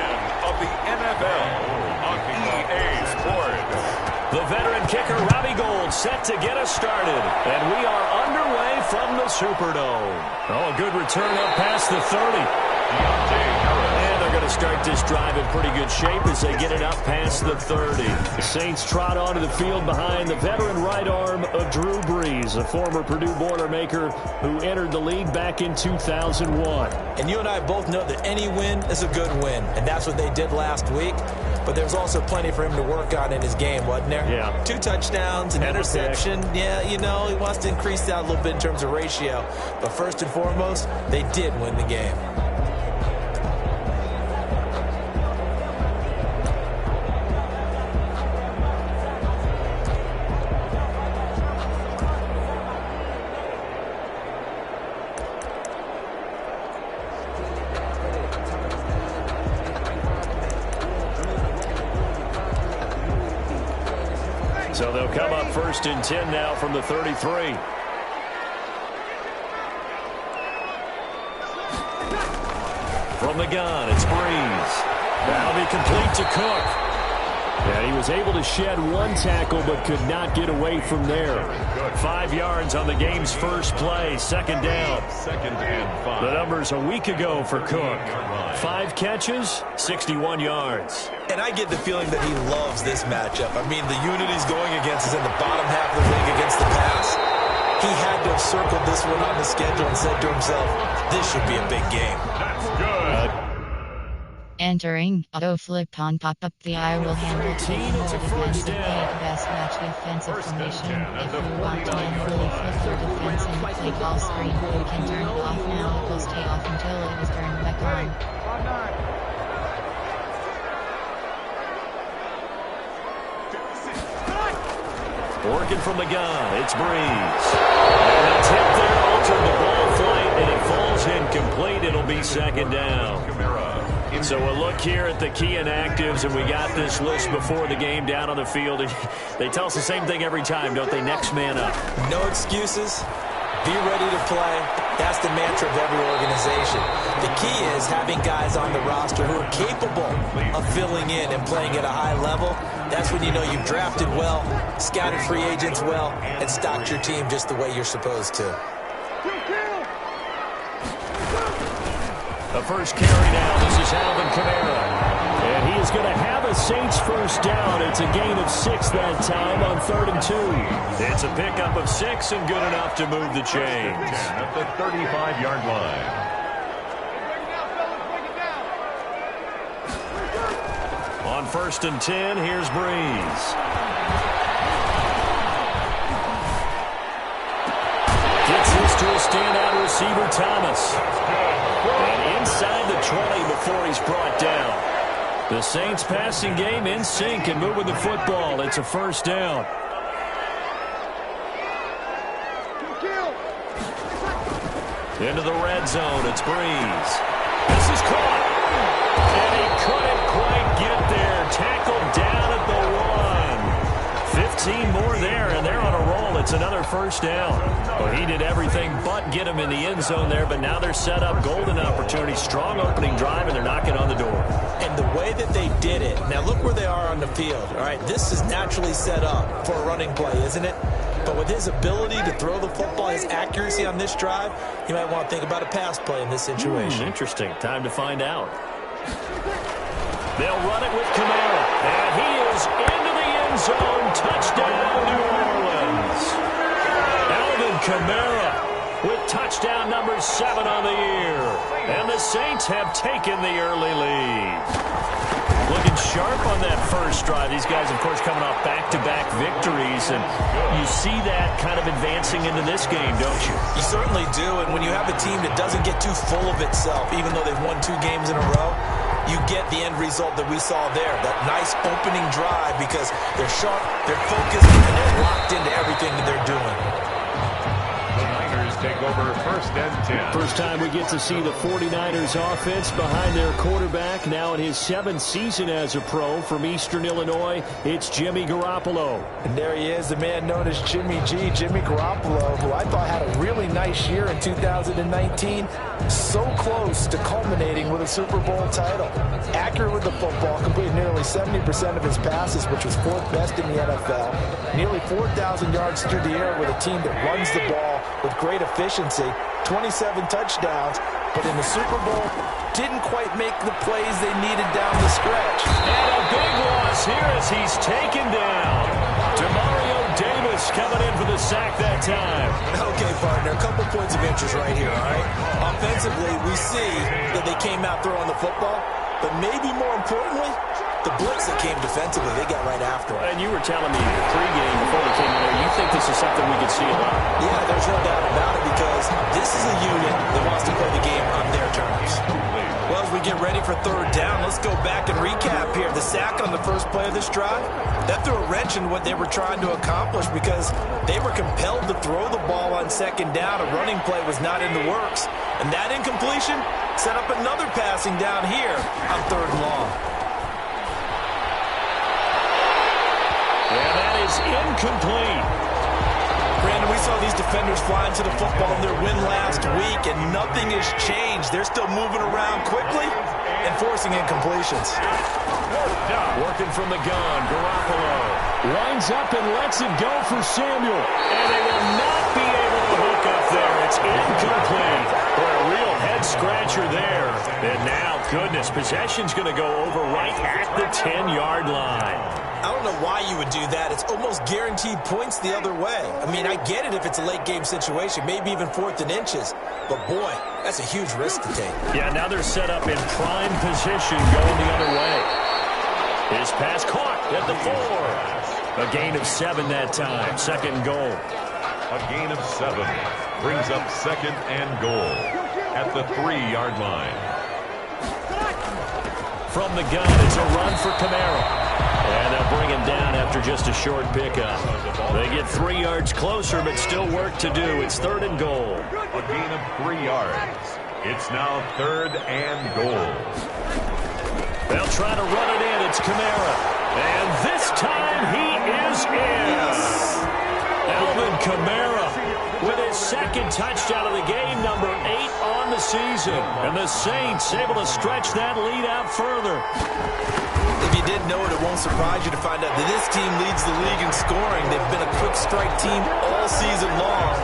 Speaker 1: of the NFL on EA Sports.
Speaker 2: The veteran kicker Robbie Gould set to get us started, and we are underway from the Superdome. Oh, a good return up past the 30. And they're going to start this drive in pretty good shape as they get it up past the 30. The Saints trot onto the field behind the veteran right arm of Drew Brees, a former Purdue Boilermaker who entered the league back in 2001.
Speaker 4: And you and I both know that any win is a good win, and that's what they did last week. But there's also plenty for him to work on in his game, wasn't there?
Speaker 2: Yeah.
Speaker 4: 2 touchdowns, an interception. Yeah, you know, he wants to increase that a little bit in terms of ratio. But first and foremost, they did win the game.
Speaker 2: So they'll come up 1st and 10 now from the 33. From the gun, it's Brees. That'll be complete to Cook. And he was able to shed one tackle but could not get away from there. 5 yards on the game's first play, 2nd down.
Speaker 1: 2nd and 5.
Speaker 2: The numbers a week ago for Cook. 5 catches, 61 yards.
Speaker 4: And I get the feeling that he loves this matchup. I mean, the unit he's going against is in the bottom half of the league against the pass. He had to have circled this one on the schedule and said to himself, this should be a big game.
Speaker 1: That's good.
Speaker 5: Entering auto flip on pop-up, the eye will handle defensive play to best match defensive formation. If you want to manually flip your defense in the play call screen, you can turn it off now. It will stay off until it is turned back on.
Speaker 2: Working from the gun, it's Brees. And a tip there altered the ball flight, and it falls incomplete. It'll be 2nd down. So we'll look here at the key inactives, and we got this list before the game down on the field. They tell us the same thing every time, don't they? Next man up.
Speaker 4: No excuses. Be ready to play. That's the mantra of every organization. The key is having guys on the roster who are capable of filling in and playing at a high level. That's when you know you've drafted well, scouted free agents well, and stocked your team just the way you're supposed to.
Speaker 2: The first carry now. This is Alvin Kamara. And he is going to have a Saints first down. It's a gain of 6 that time on 3rd and 2. It's a pickup of 6 and good enough to move the chains.
Speaker 1: At the 35-yard line.
Speaker 2: On 1st and 10, here's Breeze. Gets this to a standout receiver, Thomas. And inside the 20 before he's brought down. The Saints passing game in sync and moving the football. It's a 1st down. Into the red zone, it's Breeze. This is caught. And he couldn't quite get there. Tackled down at the 1. 15 more there, and they're on a roll. It's another 1st down. Well, he did everything but get him in the end zone there, but now they're set up. Golden opportunity, strong opening drive, and they're knocking on the door.
Speaker 4: And the way that they did it, now look where they are on the field. All right, this is naturally set up for a running play, isn't it? But with his ability to throw the football, his accuracy on this drive, you might want to think about a pass play in this situation.
Speaker 2: Interesting. Time to find out. They'll run it with Kamara. And he is into the end zone. Touchdown, New Orleans. Alvin Kamara with touchdown number 7 on the year. And the Saints have taken the early lead. Looking sharp on that first drive. These guys, of course, coming off back-to-back victories, and you see that kind of advancing into this game, don't you?
Speaker 4: You certainly do, and when you have a team that doesn't get too full of itself, even though they've won 2 games in a row, you get the end result that we saw there, that nice opening drive, because they're sharp, they're focused, and they're locked into everything that they're doing.
Speaker 1: Take over 1st and 10.
Speaker 2: First time we get to see the 49ers offense behind their quarterback. Now in his 7th season as a pro from Eastern Illinois, it's Jimmy Garoppolo.
Speaker 8: And there he is, the man known as Jimmy G, Jimmy Garoppolo, who I thought had a really nice year in 2019. So close to culminating with a Super Bowl title. Accurate with the football, completed nearly 70% of his passes, which was 4th best in the NFL. Nearly 4,000 yards through the air with a team that runs the ball with great efficiency. 27 touchdowns, but in the Super Bowl, didn't quite make the plays they needed down the stretch.
Speaker 2: And a big loss here as he's taken down. Demario Davis coming in for the sack that time.
Speaker 4: Okay, partner, a couple points of interest right here, all right? Offensively, we see that they came out throwing the football, but maybe more importantly, the blitz that came defensively, they got right after it.
Speaker 2: And you were telling me pregame before we came in there, you think this is something we could see a lot?
Speaker 4: Yeah, there's no doubt about it, because this is a unit that wants to play the game on their terms. Well, as we get ready for 3rd down, let's go back and recap here. The sack on the first play of this drive, that threw a wrench in what they were trying to accomplish, because they were compelled to throw the ball on 2nd down. A running play was not in the works. And that incompletion set up another passing down here on 3rd and long.
Speaker 2: And that is incomplete.
Speaker 4: Brandon, we saw these defenders flying to the football in their win last week, and nothing has changed. They're still moving around quickly and forcing incompletions.
Speaker 2: Working from the gun, Garoppolo winds up and lets it go for Samuel. And they will not be able to hook up there. It's incomplete. Boy, a real head-scratcher there. And now, goodness, possession's going to go over right at the 10-yard line.
Speaker 4: I don't know why you would do that. It's almost guaranteed points the other way. I mean, I get it if it's a late-game situation, maybe even 4th and inches. But, boy, that's a huge risk to take.
Speaker 2: Yeah, now they're set up in prime position going the other way. His pass caught at the 4. A gain of 7 that time. 2nd and goal.
Speaker 1: A gain of 7 brings up 2nd and goal at the 3-yard line.
Speaker 2: From the gun, it's a run for Kamara. And they'll bring him down after just a short pickup. They get 3 yards closer, but still work to do. It's 3rd and goal.
Speaker 1: A gain of 3 yards. It's now 3rd and goal.
Speaker 2: They'll try to run it in. It's Kamara. And this time he is in. Alvin Kamara with his 2nd touchdown of the game, number 8 on the season. And the Saints able to stretch that lead out further.
Speaker 4: If you didn't know it, it won't surprise you to find out that this team leads the league in scoring. They've been a quick strike team all season long.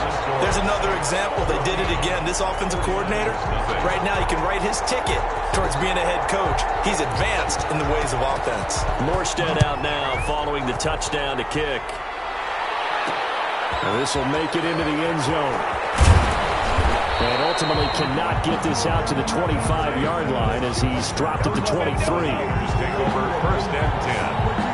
Speaker 4: There's another example. They did it again. This offensive coordinator, right now he can write his ticket towards being a head coach. He's advanced in the ways of offense.
Speaker 2: Morstead out now following the touchdown to kick. And this will make it into the end zone. And ultimately cannot get this out to the 25-yard line as he's dropped at the 23.
Speaker 1: Take over first and 10.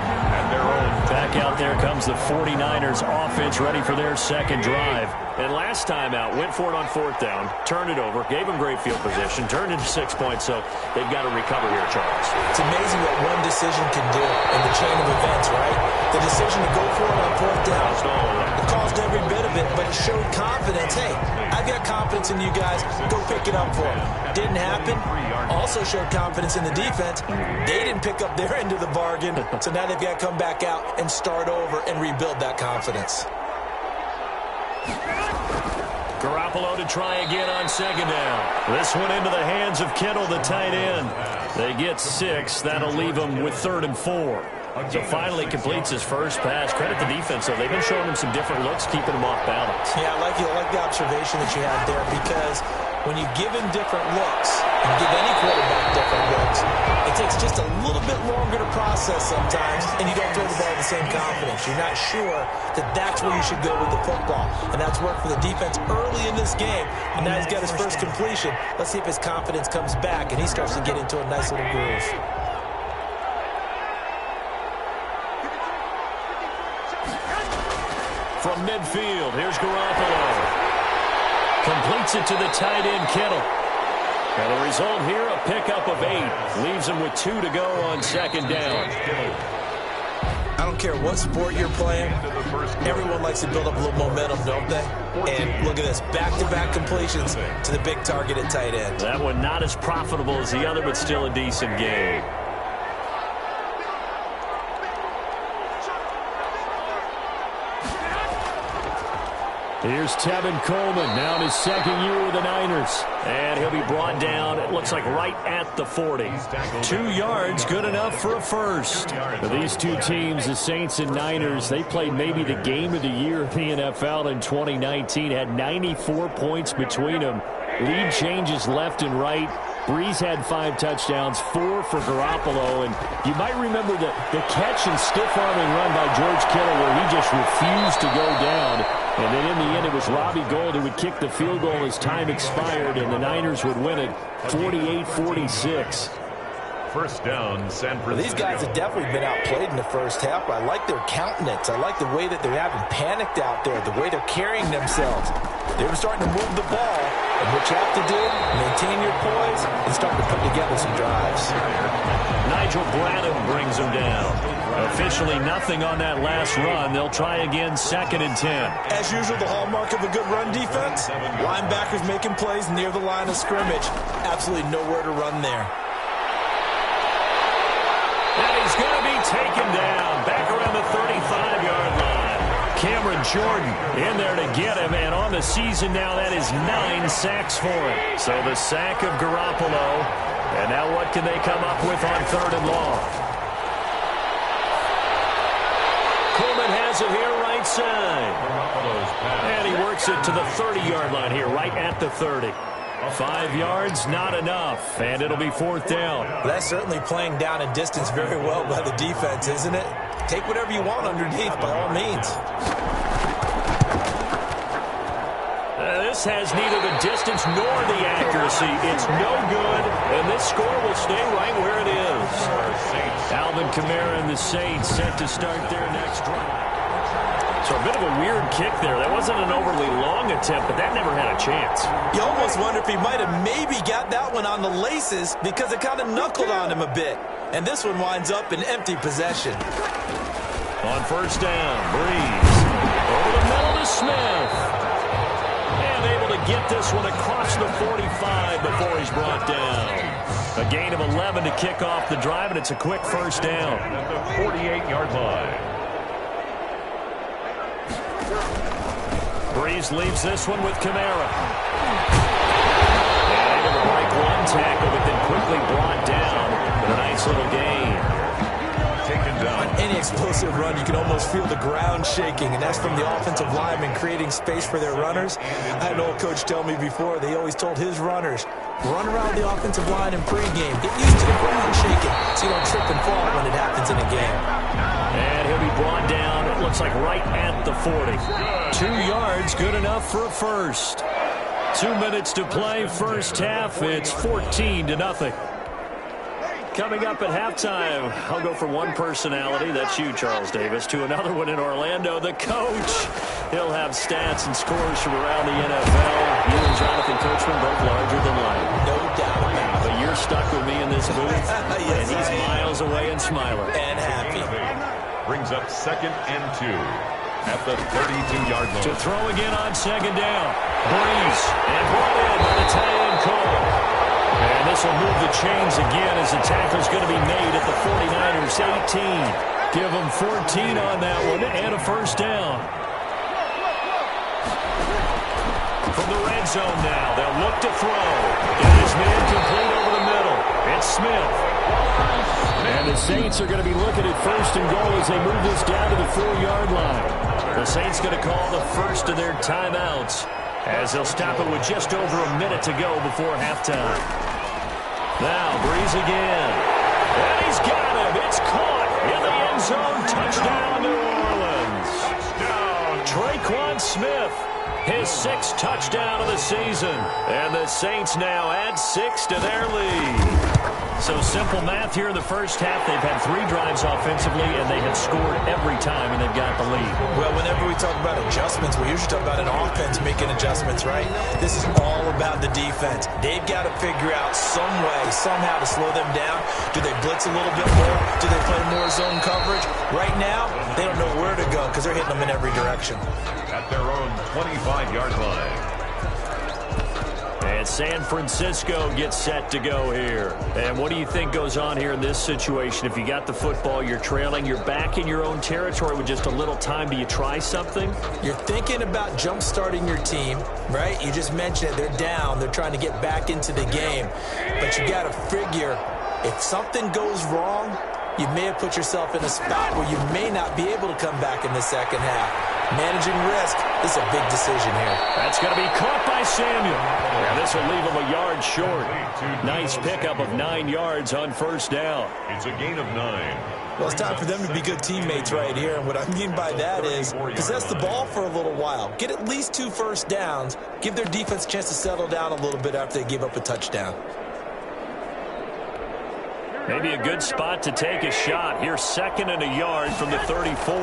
Speaker 2: Back out there comes the 49ers offense ready for their second drive. And last time out, went for it on fourth down, turned it over, gave them great field position, turned into 6 points, so they've got to recover here, Charles.
Speaker 4: It's amazing what one decision can do in the chain of events, right? The decision to go for it on fourth down. It caused every bit of it, but it showed confidence. Hey, I've got confidence in you guys. Go pick it up for them. Didn't happen. Also showed confidence in the defense. They didn't pick up their end of the bargain, so now they've got to come back out and start over and rebuild that confidence.
Speaker 2: Garoppolo to try again on second down. This one into the hands of Kittle, the tight end. They get 6. That'll leave them with 3rd and 4. So finally completes his first pass. Credit the defense, though. They've been showing him some different looks, keeping him off balance.
Speaker 4: Yeah, I like the observation that you had there, because when you give him different looks and give any quarterback different looks, it takes just a little bit longer to process sometimes, and you don't throw the ball with the same confidence. You're not sure that that's where you should go with the football, and that's worked for the defense early in this game, and now he's got his first completion. Let's see if his confidence comes back and he starts to get into a nice little groove.
Speaker 2: From midfield, here's Garoppolo. Completes it to the tight end, Kittle. And the result here, a pickup of 8. Leaves him with 2 to go on second down.
Speaker 4: I don't care what sport you're playing, everyone likes to build up a little momentum, don't they? And look at this, back-to-back completions to the big target at tight end.
Speaker 2: That one not as profitable as the other, but still a decent game. Here's Tevin Coleman, now in his second year with the Niners. And he'll be brought down, it looks like right at the 40. 2 yards, good enough for a first. For these two teams, the Saints and Niners, they played maybe the game of the year in the NFL in 2019. Had 94 points between them. Lead changes left and right. Breeze had 5 touchdowns, 4 for Garoppolo. And you might remember the catch and stiff-arming run by George Kittle where he just refused to go down. And then in the end, it was Robbie Gould who would kick the field goal as time expired, and the Niners would win it 48-46.
Speaker 1: First down, San Francisco.
Speaker 8: These guys have definitely been outplayed in the first half. I like their countenance. I like the way that they haven't panicked out there, the way they're carrying themselves. They were starting to move the ball, and what you have to do, maintain your poise and start to put together some drives.
Speaker 2: Nigel Bradham brings them down. Officially nothing on that last run. They'll try again, 2nd and 10.
Speaker 4: As usual, the hallmark of a good run defense, linebackers making plays near the line of scrimmage. Absolutely nowhere to run there.
Speaker 2: And he's going to be taken down back around the 35-yard line. Cameron Jordan in there to get him, and on the season now, that is 9 sacks for him. So the sack of Garoppolo, and now what can they come up with on 3rd and long? Coleman has it here right side. And he works it to the 30-yard line here, right at the 30. 5 yards, not enough, and it'll be 4th down.
Speaker 4: Well, that's certainly playing down and distance very well by the defense, isn't it? Take whatever you want underneath, by all means.
Speaker 2: This has neither the distance nor the accuracy. It's no good, and this score will stay right where it is. Alvin Kamara and the Saints set to start their next drive. So a bit of a weird kick there. That wasn't an overly long attempt, but that never had a chance.
Speaker 4: You almost wonder if he might have maybe got that one on the laces because it kind of knuckled on him a bit. And this one winds up in empty possession.
Speaker 2: On first down, Breeze. Over the middle to Smith. And able to get this one across the 45 before he's brought down. A gain of 11 to kick off the drive, and it's a quick first down.
Speaker 1: At the 48-yard line.
Speaker 2: Breeze leaves this one with Kamara. And able to break one tackle, but then quickly brought down with a nice little gain.
Speaker 1: Taken down.
Speaker 4: On any explosive run, you can almost feel the ground shaking, and that's from the offensive linemen creating space for their runners. I had an old coach tell me before, they always told his runners, run around the offensive line in pregame. Get used to the ground shaking so you don't trip and fall when it happens in a game.
Speaker 2: And he'll be brought down, it looks like right at the 40. 2 yards, good enough for a first. 2 minutes to play, first half. It's 14-0. Coming up at halftime, I'll go from one personality, that's you, Charles Davis, to another one in Orlando, the coach. He'll have stats and scores from around the NFL. You and Jonathan Coachman both larger than life.
Speaker 4: No doubt about it.
Speaker 2: But you're stuck with me in this booth,
Speaker 4: Yes,
Speaker 2: and he's miles away and smiling.
Speaker 4: And happy.
Speaker 1: Brings up 2nd and 2 at the 32-yard line.
Speaker 2: To throw again on 2nd down. Breeze, and brought in by the tight end Cole. And this will move the chains again as the tackle's going to be made at the 49ers 18. Give them 14 on that one and a first down. From the red zone now, they'll look to throw. It is man complete over the middle. It's Smith. And the Saints are going to be looking at 1st and goal as they move this down to the 4-yard line. The Saints going to call the first of their timeouts as they'll stop it with just over a minute to go before halftime. Now, Breeze again. And he's got him. It's caught in the end zone. Touchdown, New Orleans. Traquan Smith, his 6th touchdown of the season. And the Saints now add 6 to their lead. So simple math here in the first half. They've had 3 drives offensively, and they have scored every time, and they've got the lead.
Speaker 4: Well, whenever we talk about adjustments, we usually talk about an offense making adjustments, right? This is all about the defense. They've got to figure out some way, somehow to slow them down. Do they blitz a little bit more? Do they play more zone coverage? Right now, they don't know where to go because they're hitting them in every direction.
Speaker 1: At their own 25-yard line.
Speaker 2: And San Francisco gets set to go here. And what do you think goes on here in this situation? If you got the football, you're trailing, you're back in your own territory with just a little time. Do you try something?
Speaker 4: You're thinking about jump-starting your team, right? You just mentioned it. They're down. They're trying to get back into the game. But you got to figure, if something goes wrong, you may have put yourself in a spot where you may not be able to come back in the second half. Managing risk is a big decision here.
Speaker 2: That's going to be caught by Samuel. And this will leave him a yard short. Nice pickup of 9 yards on 1st down.
Speaker 1: It's a gain of 9.
Speaker 4: Well, it's time for them to be good teammates right here. And what I mean by that is possess the ball for a little while. Get at least 2 first downs. Give their defense a chance to settle down a little bit after they give up a touchdown.
Speaker 2: Maybe a good spot to take a shot. Here, 2nd and a yard from the 34.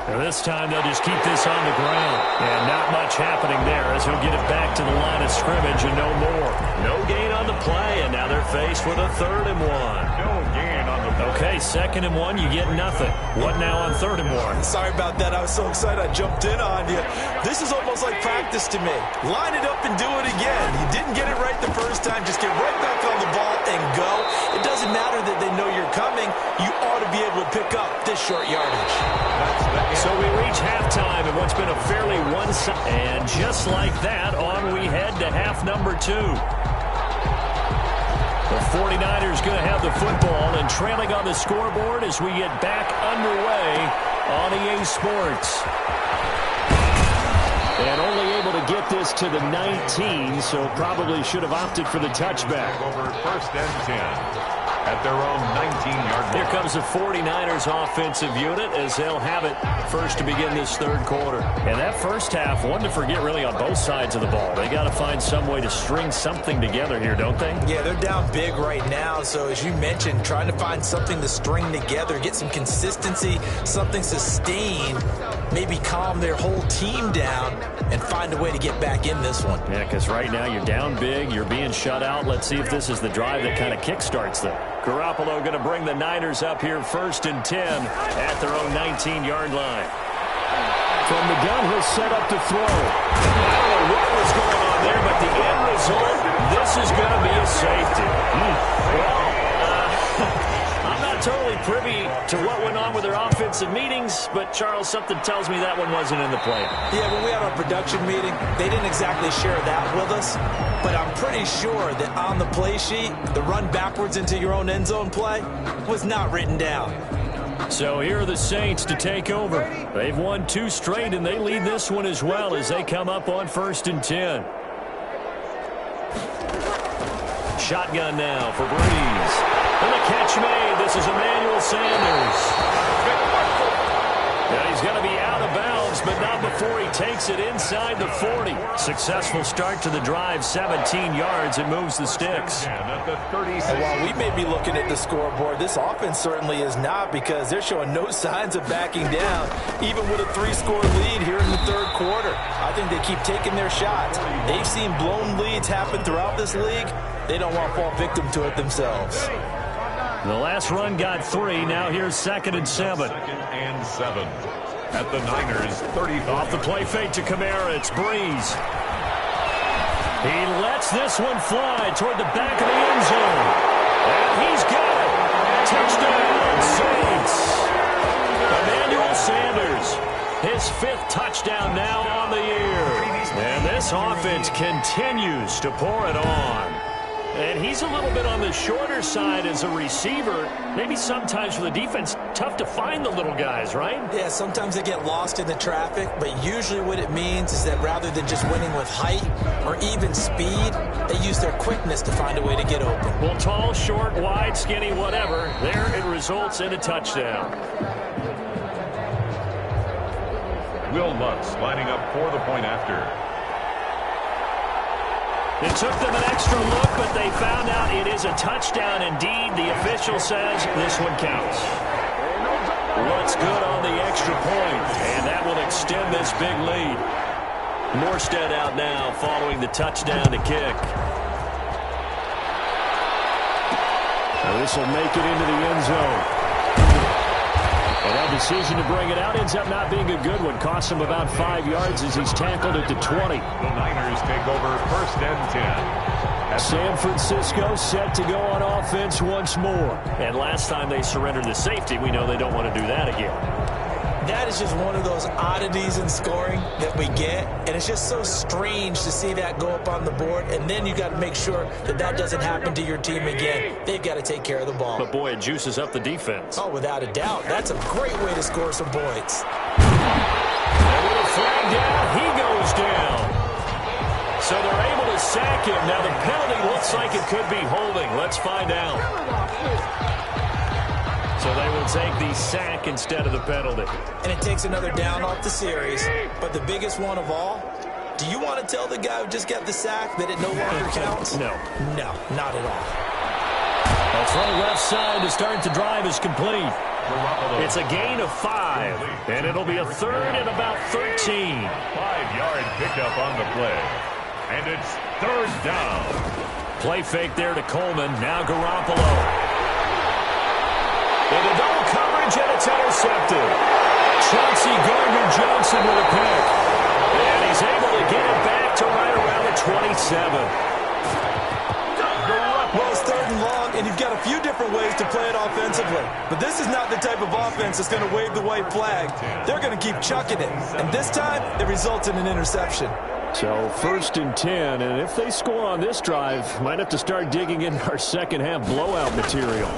Speaker 2: And this time they'll just keep this on the ground. And not much happening there as he'll get it back to the line of scrimmage and no more. No gain on the play, and now they're faced with a 3rd and 1.
Speaker 1: No gain on the play.
Speaker 2: Okay, 2nd and 1, you get nothing. What now on 3rd and 1?
Speaker 4: Sorry about that. I was so excited I jumped in on you. This is almost like practice to me. Line it up and do it again. You didn't get it right the first time. Just get right back on the ball and go. It doesn't matter that they know you're coming. You ought to be able to pick up this short yardage.
Speaker 2: So we reach halftime in what's been a fairly one-sided. And just like that, on we head to half number 2. The 49ers going to have the football and trailing on the scoreboard as we get back underway on EA Sports. And only able to get this to the 19, so probably should have opted for the touchback.
Speaker 1: Over 1st and 10. At their own 19-yard line.
Speaker 2: Here comes the 49ers offensive unit as they'll have it first to begin this 3rd quarter. And that first half, one to forget really on both sides of the ball. They got to find some way to string something together here, don't they?
Speaker 4: Yeah, they're down big right now. So as you mentioned, trying to find something to string together, get some consistency, something sustained, maybe calm their whole team down and find a way to get back in this one.
Speaker 2: Yeah, because right now you're down big, you're being shut out. Let's see if this is the drive that kind of kickstarts them. Garoppolo going to bring the Niners up here 1st and 10 at their own 19-yard line. From the gun, he'll set up to throw. I don't know what was going on there, but the end result, this is going to be a safety. I'm not totally privy to what went on with their offensive meetings, but, Charles, something tells me that one wasn't in the plan.
Speaker 4: Yeah, when we had our production meeting, they didn't exactly share that with us, but I'm pretty sure that on the play sheet, the run backwards into your own end zone play was not written down.
Speaker 2: So here are the Saints to take over. They've won 2 straight, and they lead this one as well as they come up on 1st and 10. Shotgun now for Breeze. And the catch made. This is Emmanuel Sanders. Now he's going to be out of bounds goes, but not before he takes it inside the 40. Successful start to the drive, 17 yards, and moves the sticks.
Speaker 8: And while we may be looking at the scoreboard, this offense certainly is not, because they're showing no signs of backing down, even with a 3-score lead here in the third quarter. I think they keep taking their shots. They've seen blown leads happen throughout this league. They don't want to fall victim to it themselves.
Speaker 2: The last run got 3. Now here's 2nd and 7.
Speaker 1: 2nd and 7 at the Niners 30.
Speaker 2: Off the play fake to Kamara. It's Breeze. He lets this one fly toward the back of the end zone. And he's got it. Touchdown, Saints. Emmanuel Sanders, his 5th touchdown now on the year. And this offense continues to pour it on. And he's a little bit on the shorter side as a receiver. Maybe sometimes for the defense, tough to find the little guys, right?
Speaker 4: Yeah, sometimes they get lost in the traffic, but usually what it means is that rather than just winning with height or even speed, they use their quickness to find a way to get open.
Speaker 2: Well, tall, short, wide, skinny, whatever, there it results in a touchdown.
Speaker 1: Will Lutz lining up for the point after.
Speaker 2: It took them an extra look, but they found out it is a touchdown indeed. The official says this one counts. Lutz good on the extra point, and that will extend this big lead. Morstead out now following the touchdown to kick. Now this will make it into the end zone. And that decision to bring it out ends up not being a good one. Costs him about 5 yards as he's tackled at the 20.
Speaker 1: The Niners take over 1st and 10.
Speaker 2: San Francisco set to go on offense once more. And last time they surrendered the safety, we know they don't want to do that again.
Speaker 4: That is just one of those oddities in scoring that we get, and it's just so strange to see that go up on the board, and then you got to make sure that that doesn't happen to your team again. They've got to take care of the ball.
Speaker 2: But boy, it juices up the defense.
Speaker 4: Oh, without a doubt. That's a great way to score some points.
Speaker 2: And with a flag down, he goes down. So they're able to sack him. Now the penalty looks like it could be holding. Let's find out. So they will take the sack instead of the penalty.
Speaker 4: And it takes another down off the series. But the biggest one of all, do you want to tell the guy who just got the sack that it no longer counts?
Speaker 2: No.
Speaker 4: No, not at all.
Speaker 2: A throw left side to start the drive is complete. It's a gain of 5, and it'll be a 3rd and about 13.
Speaker 1: 5-yard pickup on the play. And it's 3rd down.
Speaker 2: Play fake there to Coleman. Now Garoppolo. Into double coverage, and it's intercepted. Chauncey Gardner-Johnson with a pick. And he's able to get it back to right around the 27.
Speaker 8: Well, it's 3rd and long, and you've got a few different ways to play it offensively. But this is not the type of offense that's going to wave the white flag. They're going to keep chucking it. And this time, it results in an interception.
Speaker 2: So 1st and 10, and if they score on this drive, might have to start digging in our second-half blowout material.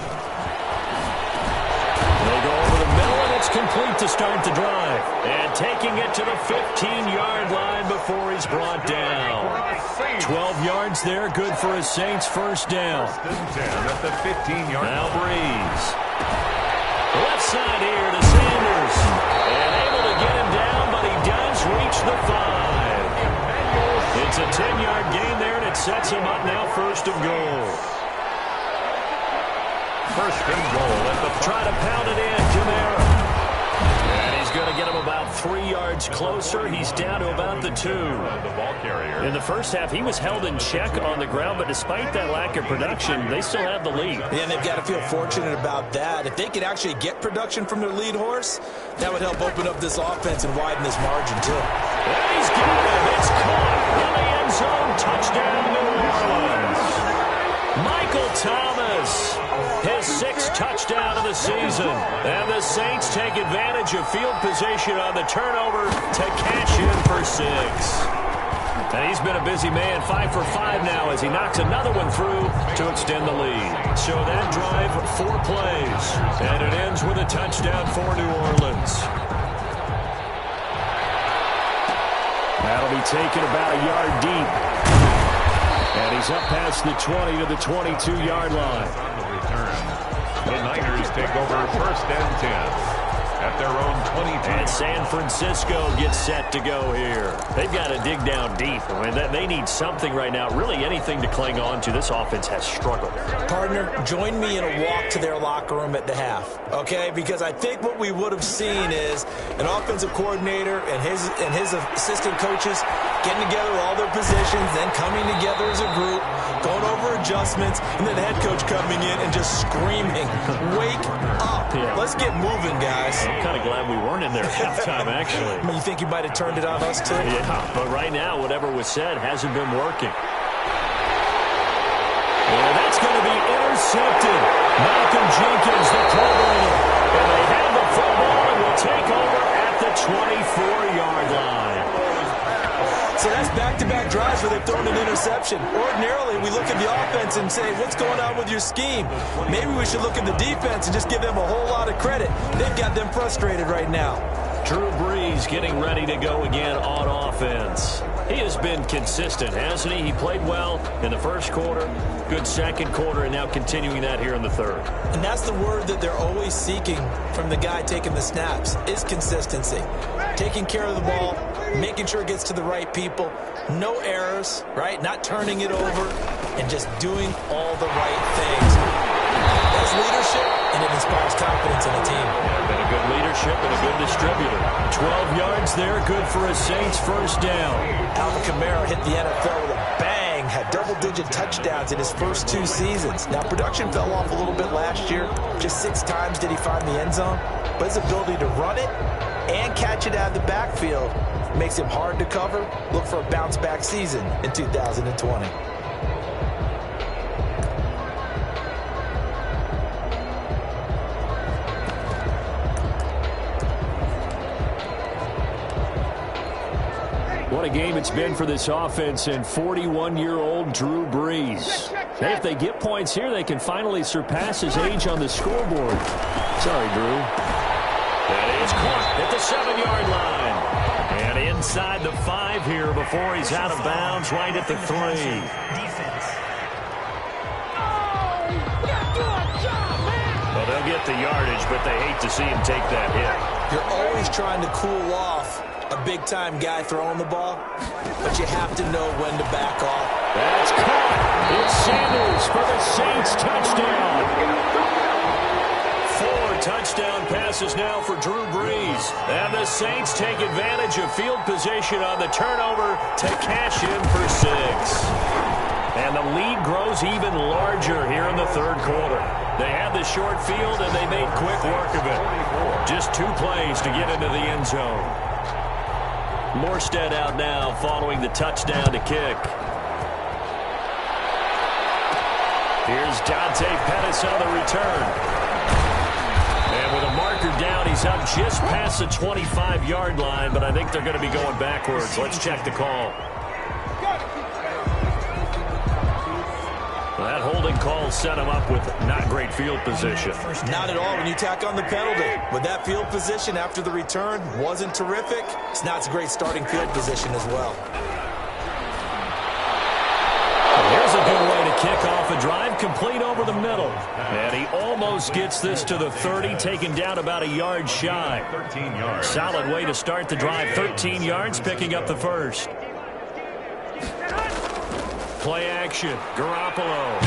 Speaker 2: They go over the middle, and it's complete to start the drive. And taking it to the 15-yard line before he's brought down. 12 yards there, good for a Saints first down.
Speaker 1: 1st and 10 at the 15-yard line.
Speaker 2: Now Breeze. Left side here to Sanders. And able to get him down, but he does reach the 5. It's a 10-yard gain there, and it sets him up now 1st and goal.
Speaker 1: 1st and goal at the
Speaker 2: try to pound it in. Kamara. And he's going to get him about 3 yards closer. He's down to about the 2.
Speaker 1: The ball carrier.
Speaker 2: In the first half, he was held in check on the ground, but despite that lack of production, they still have the lead.
Speaker 4: Yeah, and they've got to feel fortunate about that. If they could actually get production from their lead horse, that would help open up this offense and widen this margin, too.
Speaker 2: And he's got it. It's caught in the end zone. Touchdown, New Orleans. Michael Thomas, his 6th touchdown of the season. And the Saints take advantage of field position on the turnover to cash in for 6. And he's been a busy man, 5 for 5 now as he knocks another one through to extend the lead. So that drive, 4 plays. And it ends with a touchdown for New Orleans. That'll be taken about a yard deep. And he's up past the 20 to the 22-yard line.
Speaker 1: On the return, the Niners take over 1st and 10 at their own
Speaker 2: And San Francisco gets set to go here. They've got to dig down deep. I mean, they need something right now, really anything to cling on to. This offense has struggled.
Speaker 4: Partner, join me in a walk to their locker room at the half, okay? Because I think what we would have seen is an offensive coordinator and his assistant coaches getting together with all their positions, then coming together as a group, going over adjustments, and then the head coach coming in and just screaming, "Wake up. Let's get moving, guys."
Speaker 2: I'm kind of glad we weren't in there at halftime, actually.
Speaker 4: I mean, you think you might have turned it on us, too?
Speaker 2: Yeah, but right now, whatever was said hasn't been working. And that's going to be intercepted. Malcolm Jenkins, the playmaker. And they have the football and will take over at the 24-yard line.
Speaker 4: So that's back-to-back drives where they've thrown an interception. Ordinarily, we look at the offense and say, what's going on with your scheme? Maybe we should look at the defense and just give them a whole lot of credit. They've got them frustrated right now.
Speaker 2: Drew Brees getting ready to go again on offense. He has been consistent, hasn't he? He played well in the first quarter, good second quarter, and now continuing that here in the third.
Speaker 4: And that's the word that they're always seeking from the guy taking the snaps, is consistency. Taking care of the ball, making sure it gets to the right people, no errors, right? Not turning it over, and just doing all the right things. That's leadership, and it inspires confidence in the team.
Speaker 2: Been a good leadership and a good distributor. 12 yards there, good for a Saints first down.
Speaker 4: Alvin Kamara hit the NFL with a bang, had double-digit touchdowns in his first 2 seasons. Now, production fell off a little bit last year. Just 6 times did he find the end zone. But his ability to run it and catch it out of the backfield makes him hard to cover. Look for a bounce-back season in 2020.
Speaker 2: What a game it's been for this offense and 41-year-old Drew Brees. Hey, if they get points here, they can finally surpass his age on the scoreboard. Sorry, Drew. That is caught at the 7-yard line. And inside the 5 here before he's out of bounds right at the 3. Well, they'll get the yardage, but they hate to see him take that hit.
Speaker 4: You're always trying to cool off a big-time guy throwing the ball, but you have to know when to back off.
Speaker 2: That's caught. It's Sanders for the Saints touchdown. 4 touchdown passes now for Drew Brees. And the Saints take advantage of field position on the turnover to cash in for 6. And the lead grows even larger here in the third quarter. They had the short field, and they made quick work of it. Just 2 plays to get into the end zone. Morstead out now following the touchdown to kick. Here's Dante Pettis on the return. And with a marker down, he's up just past the 25-yard line, but I think they're going to be going backwards. Let's check the call. Well, that holding call set him up with not great field position.
Speaker 4: Not at all when you tack on the penalty. With that field position after the return wasn't terrific. It's not a great starting field position as well.
Speaker 2: Here's a good way to kick off a drive, complete over the middle. And he almost gets this to the 30, taken down about a yard shy.
Speaker 1: 13 yards.
Speaker 2: Solid way to start the drive. 13 yards, picking up the first. Play action, Garoppolo.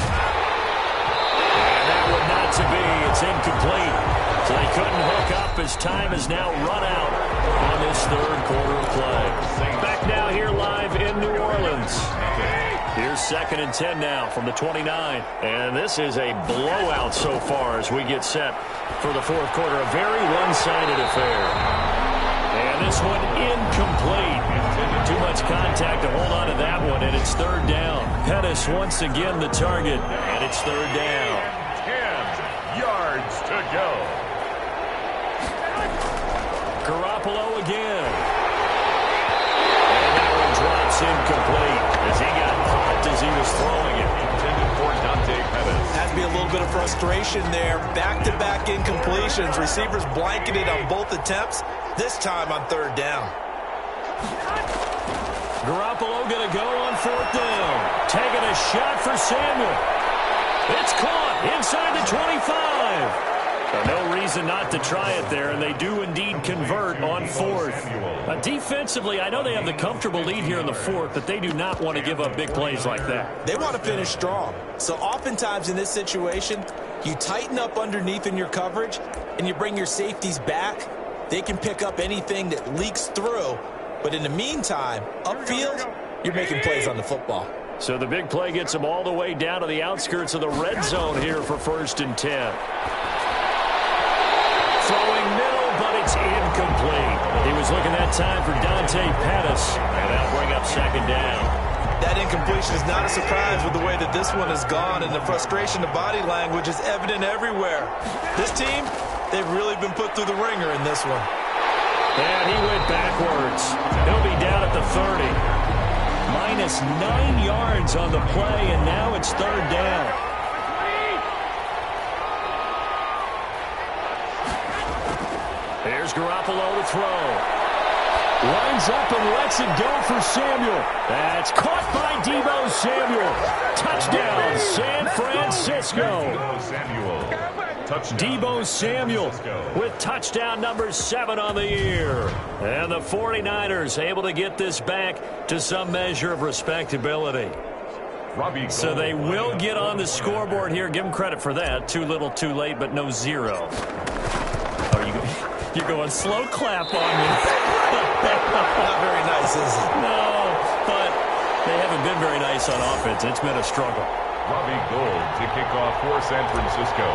Speaker 2: And that one not to be. It's incomplete. So they couldn't hook up as time is now run out on this third quarter of play. Back now here live in New Orleans. Here's 2nd and 10 now from the 29. And this is a blowout so far as we get set for the fourth quarter. A very one-sided affair. And this one incomplete. Too much contact to hold on to that one, and it's 3rd down. Pettis once again the target, and it's 3rd down.
Speaker 1: 10 yards to go.
Speaker 2: Garoppolo again. And that one drops incomplete as he got popped as he was throwing it.
Speaker 1: Intended for Dante Pettis.
Speaker 4: Has to be a little bit of frustration there. Back-to-back incompletions. Receivers blanketed on both attempts, this time on 3rd down.
Speaker 2: Garoppolo going to go on 4th down. Taking a shot for Samuel. It's caught inside the 25. No reason not to try it there, and they do indeed convert on fourth. Defensively, I know they have the comfortable lead here in the fourth, but they do not want to give up big plays like that.
Speaker 4: They want to finish strong. So oftentimes in this situation, you tighten up underneath in your coverage, and you bring your safeties back. They can pick up anything that leaks through. But in the meantime, upfield, you're making plays on the football.
Speaker 2: So the big play gets them all the way down to the outskirts of the red zone here for 1st and 10. Throwing middle, but it's incomplete. He was looking that time for Dante Pettis, and that'll bring up 2nd down.
Speaker 4: That incompletion is not a surprise with the way that this one has gone, and the frustration of body language is evident everywhere. This team, they've really been put through the ringer in this one.
Speaker 2: And he went backwards. He'll be down at the 30. Minus 9 yards on the play, and now it's 3rd down. Here's Garoppolo to throw. Lines up and lets it go for Samuel. That's caught by Deebo Samuel. Touchdown, San Francisco. Deebo Samuel with touchdown number 7 on the year. And the 49ers able to get this back to some measure of respectability. So they will get on the scoreboard here. Give them credit for that. Too little, too late, but no 0. You're going slow clap on me.
Speaker 4: Not very nice, is it?
Speaker 2: No, but they haven't been very nice on offense. It's been a struggle.
Speaker 1: Robbie Gould to kick off for San Francisco.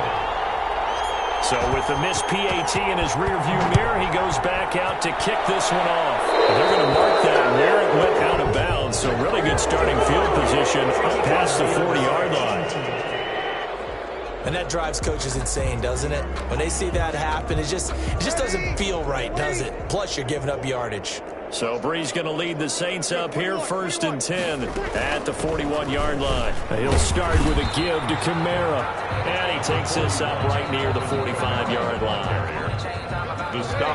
Speaker 2: So with the missed PAT in his rearview mirror, he goes back out to kick this one off. They're going to mark that where it went out of bounds. So really good starting field position up past the 40-yard line.
Speaker 4: And that drives coaches insane, doesn't it? When they see that happen, it just doesn't feel right, does it? Plus, you're giving up yardage.
Speaker 2: So Brees going to lead the Saints up here 1st and 10 at the 41-yard line. He'll start with a give to Kamara. And he takes this up right near the 45-yard line.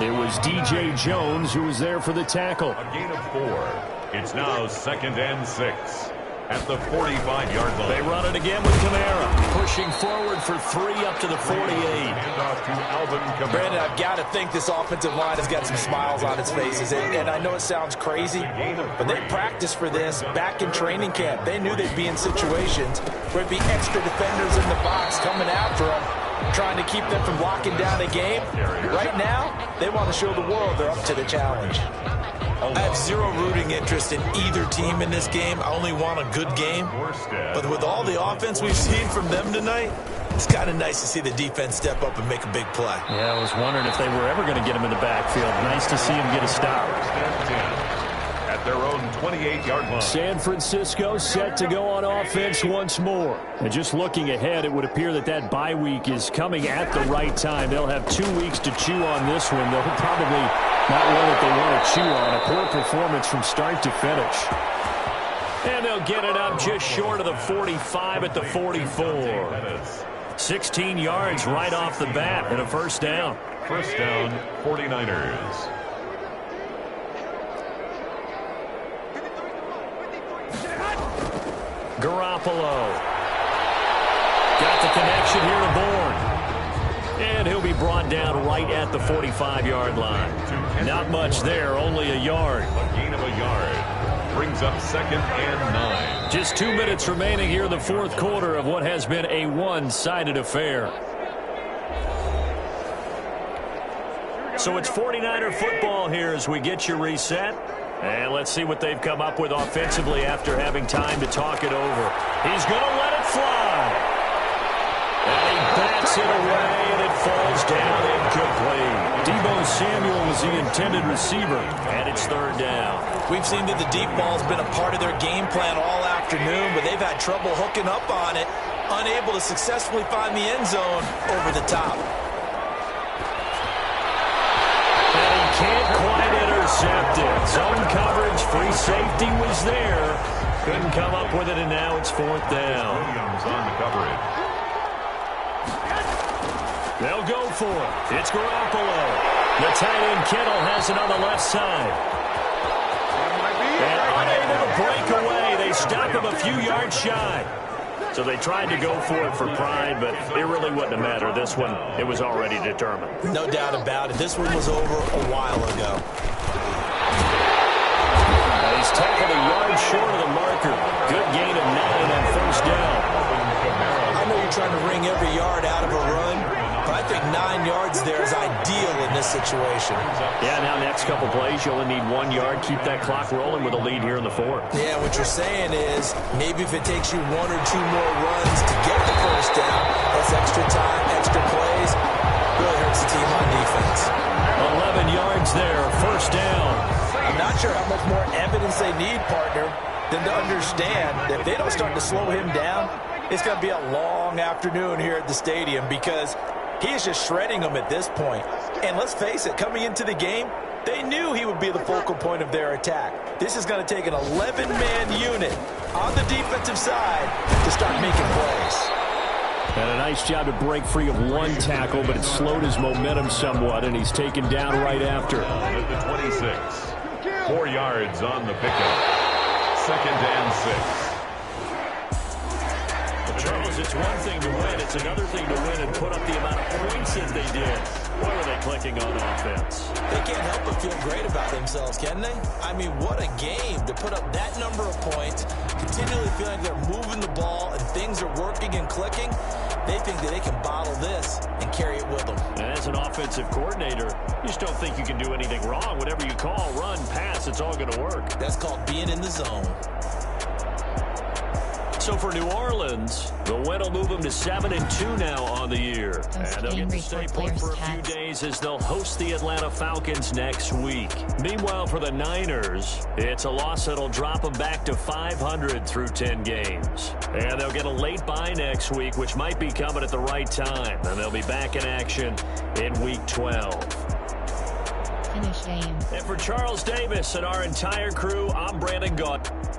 Speaker 2: It was DJ Jones who was there for the tackle.
Speaker 1: A gain of 4. It's now 2nd and 6. At the 45-yard line.
Speaker 2: They run it again with Kamara. Pushing forward for 3 up to the 48.
Speaker 1: Handoff to Alvin Kamara.
Speaker 4: Brandon, I've got to think this offensive line has got some smiles on its faces. And I know it sounds crazy, but they practiced for this back in training camp. They knew they'd be in situations where it'd be extra defenders in the box coming after them, trying to keep them from locking down a game. Right now, they want to show the world they're up to the challenge. I have 0 rooting interest in either team in this game. I only want a good game. But with all the offense we've seen from them tonight, it's kind of nice to see the defense step up and make a big play.
Speaker 2: Yeah, I was wondering if they were ever going to get him in the backfield. Nice to see him get a stop.
Speaker 1: At their own 28-yard line.
Speaker 2: San Francisco set to go on offense once more. And just looking ahead, it would appear that bye week is coming at the right time. They'll have 2 weeks to chew on this one. They'll probably not one that they want to chew on. A poor performance from start to finish. And they'll get it up just short of the 45 at the 44. 16 yards right off the bat and a 1st down.
Speaker 1: 1st down, 49ers.
Speaker 2: Garoppolo. Got the connection here to Bourne. And he'll be brought down right at the 45-yard line. Not much there, only a yard.
Speaker 1: A gain of a yard. Brings up 2nd and 9.
Speaker 2: Just 2 minutes remaining here in the 4th quarter of what has been a one-sided affair. So it's 49er football here as we get you reset. And let's see what they've come up with offensively after having time to talk it over. He's going to let it fly. And he bats it away, and it falls down incomplete. Deebo Samuel was the intended receiver, and it's 3rd down.
Speaker 4: We've seen that the deep ball's been a part of their game plan all afternoon, but they've had trouble hooking up on it, unable to successfully find the end zone over the top.
Speaker 2: And he can't quite intercept it. Zone coverage, free safety was there. Couldn't come up with it, and now it's 4th down.
Speaker 1: Williams on the coverage.
Speaker 2: They'll go for it. It's Garoppolo. The tight end Kittle has it on the left side. And unable to break away. They stop him a few yards shy. So they tried to go for it for pride, but it really wouldn't have mattered. This one, it was already determined.
Speaker 4: No doubt about it. This one was over a while ago.
Speaker 2: He's tackled a yard short of the marker. Good gain of 9 on first down.
Speaker 4: I know you're trying to wring every yard out of a run, but I think 9 yards there is ideal in this situation.
Speaker 2: Yeah, now next couple plays, you only need 1 yard. Keep that clock rolling with a lead here in the fourth.
Speaker 4: Yeah, what you're saying is maybe if it takes you 1 or 2 more runs to get the first down, that's extra time, extra plays, really hurts the team on defense.
Speaker 2: 11 yards there, first down.
Speaker 8: I'm not sure how much more evidence they need, partner, than to understand that if they don't start to slow him down, it's going to be a long afternoon here at the stadium because he is just shredding them at this point. And let's face it, coming into the game, they knew he would be the focal point of their attack. This is going to take an 11-man unit on the defensive side to start making plays.
Speaker 2: And a nice job to break free of 1 tackle, but it slowed his momentum somewhat, and he's taken down right after.
Speaker 1: At the 26. 4 yards on the pickup. 2nd and 6.
Speaker 2: Charles, it's one thing to win. It's another thing to win and put up the amount of points that they did. Where are they clicking on offense?
Speaker 4: They can't help but feel great about themselves, can they? I mean, what a game to put up that number of points, continually feeling like they're moving the ball and things are working and clicking. They think that they can bottle this and carry it with them.
Speaker 2: And as an offensive coordinator, you just don't think you can do anything wrong. Whatever you call, run, pass, it's all going to work.
Speaker 4: That's called being in the zone.
Speaker 2: So for New Orleans, the win will move them to 7-2 now on the year. And they'll get to stay put for a few days as they'll host the Atlanta Falcons next week. Meanwhile, for the Niners, it's a loss that'll drop them back to 500 through 10 games. And they'll get a late bye next week, which might be coming at the right time. And they'll be back in action in Week 12.
Speaker 5: Finish game.
Speaker 2: And for Charles Davis and our entire crew, I'm Brandon Gaudin.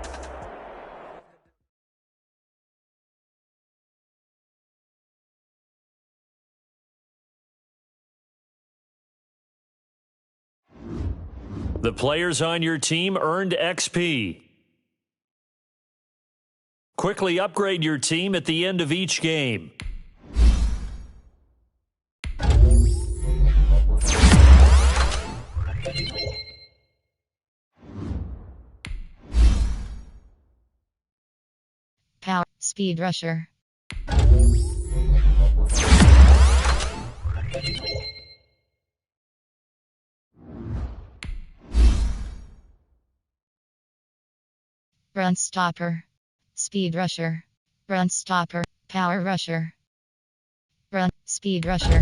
Speaker 2: The players on your team earned XP. Quickly upgrade your team at the end of each game.
Speaker 5: Power, speed rusher. Run stopper. Speed rusher. Run stopper. Power rusher. Run. Speed rusher.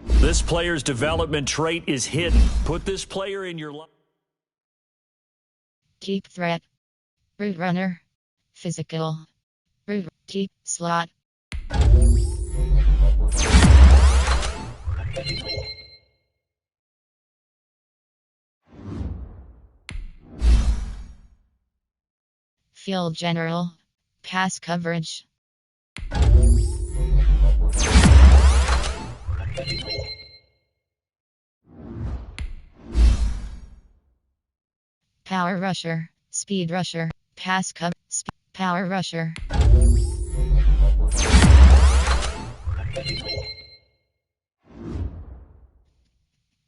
Speaker 2: This player's development trait is hidden. Put this player in your life.
Speaker 5: Deep threat. Route runner. Physical. Route. Deep slot. Field general. Pass coverage. Power rusher. Speed rusher. Pass cover. Power rusher.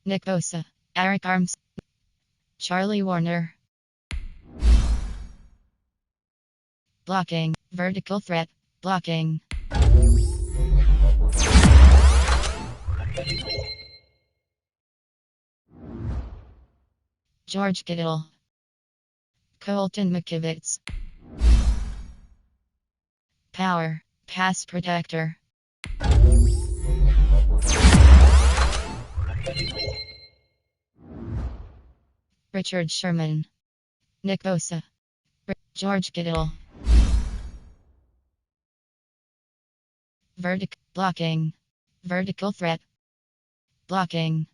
Speaker 5: Nick Bosa. Eric Arms. Charlie Warner. Blocking. Vertical threat. Blocking. George Kittle. Colton McKivitz. Power. Pass protector. Richard Sherman. Nick Bosa. George Kittle. Blocking. Vertical threat. Blocking.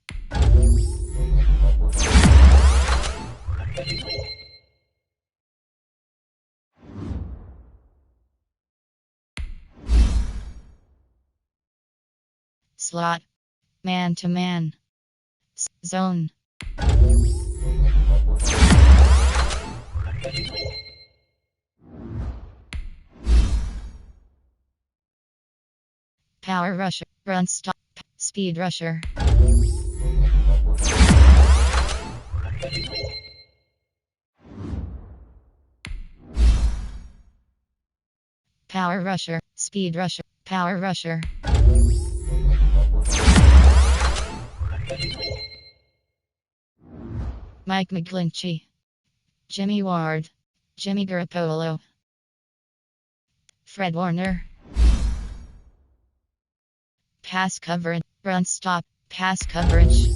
Speaker 5: Slot. Man to man. Zone. Power rusher. Run stop. Speed rusher. Power rusher. Speed rusher. Power rusher. Mike McGlinchey. Jimmy Ward. Jimmy Garoppolo. Fred Warner. Pass coverage. Run stop. Pass coverage.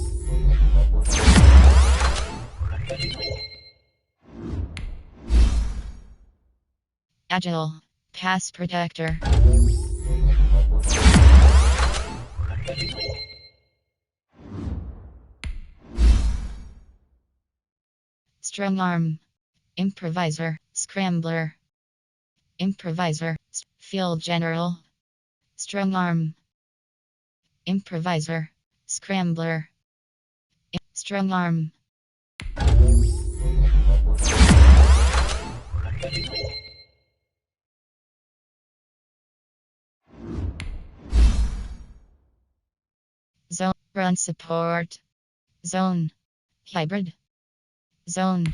Speaker 5: Agile. Pass protector. Strong arm. Improviser. Scrambler. Improviser. Field general. Strong arm. Improviser. Scrambler. Strong arm. Zone. Run support. Zone. Hybrid. Zone.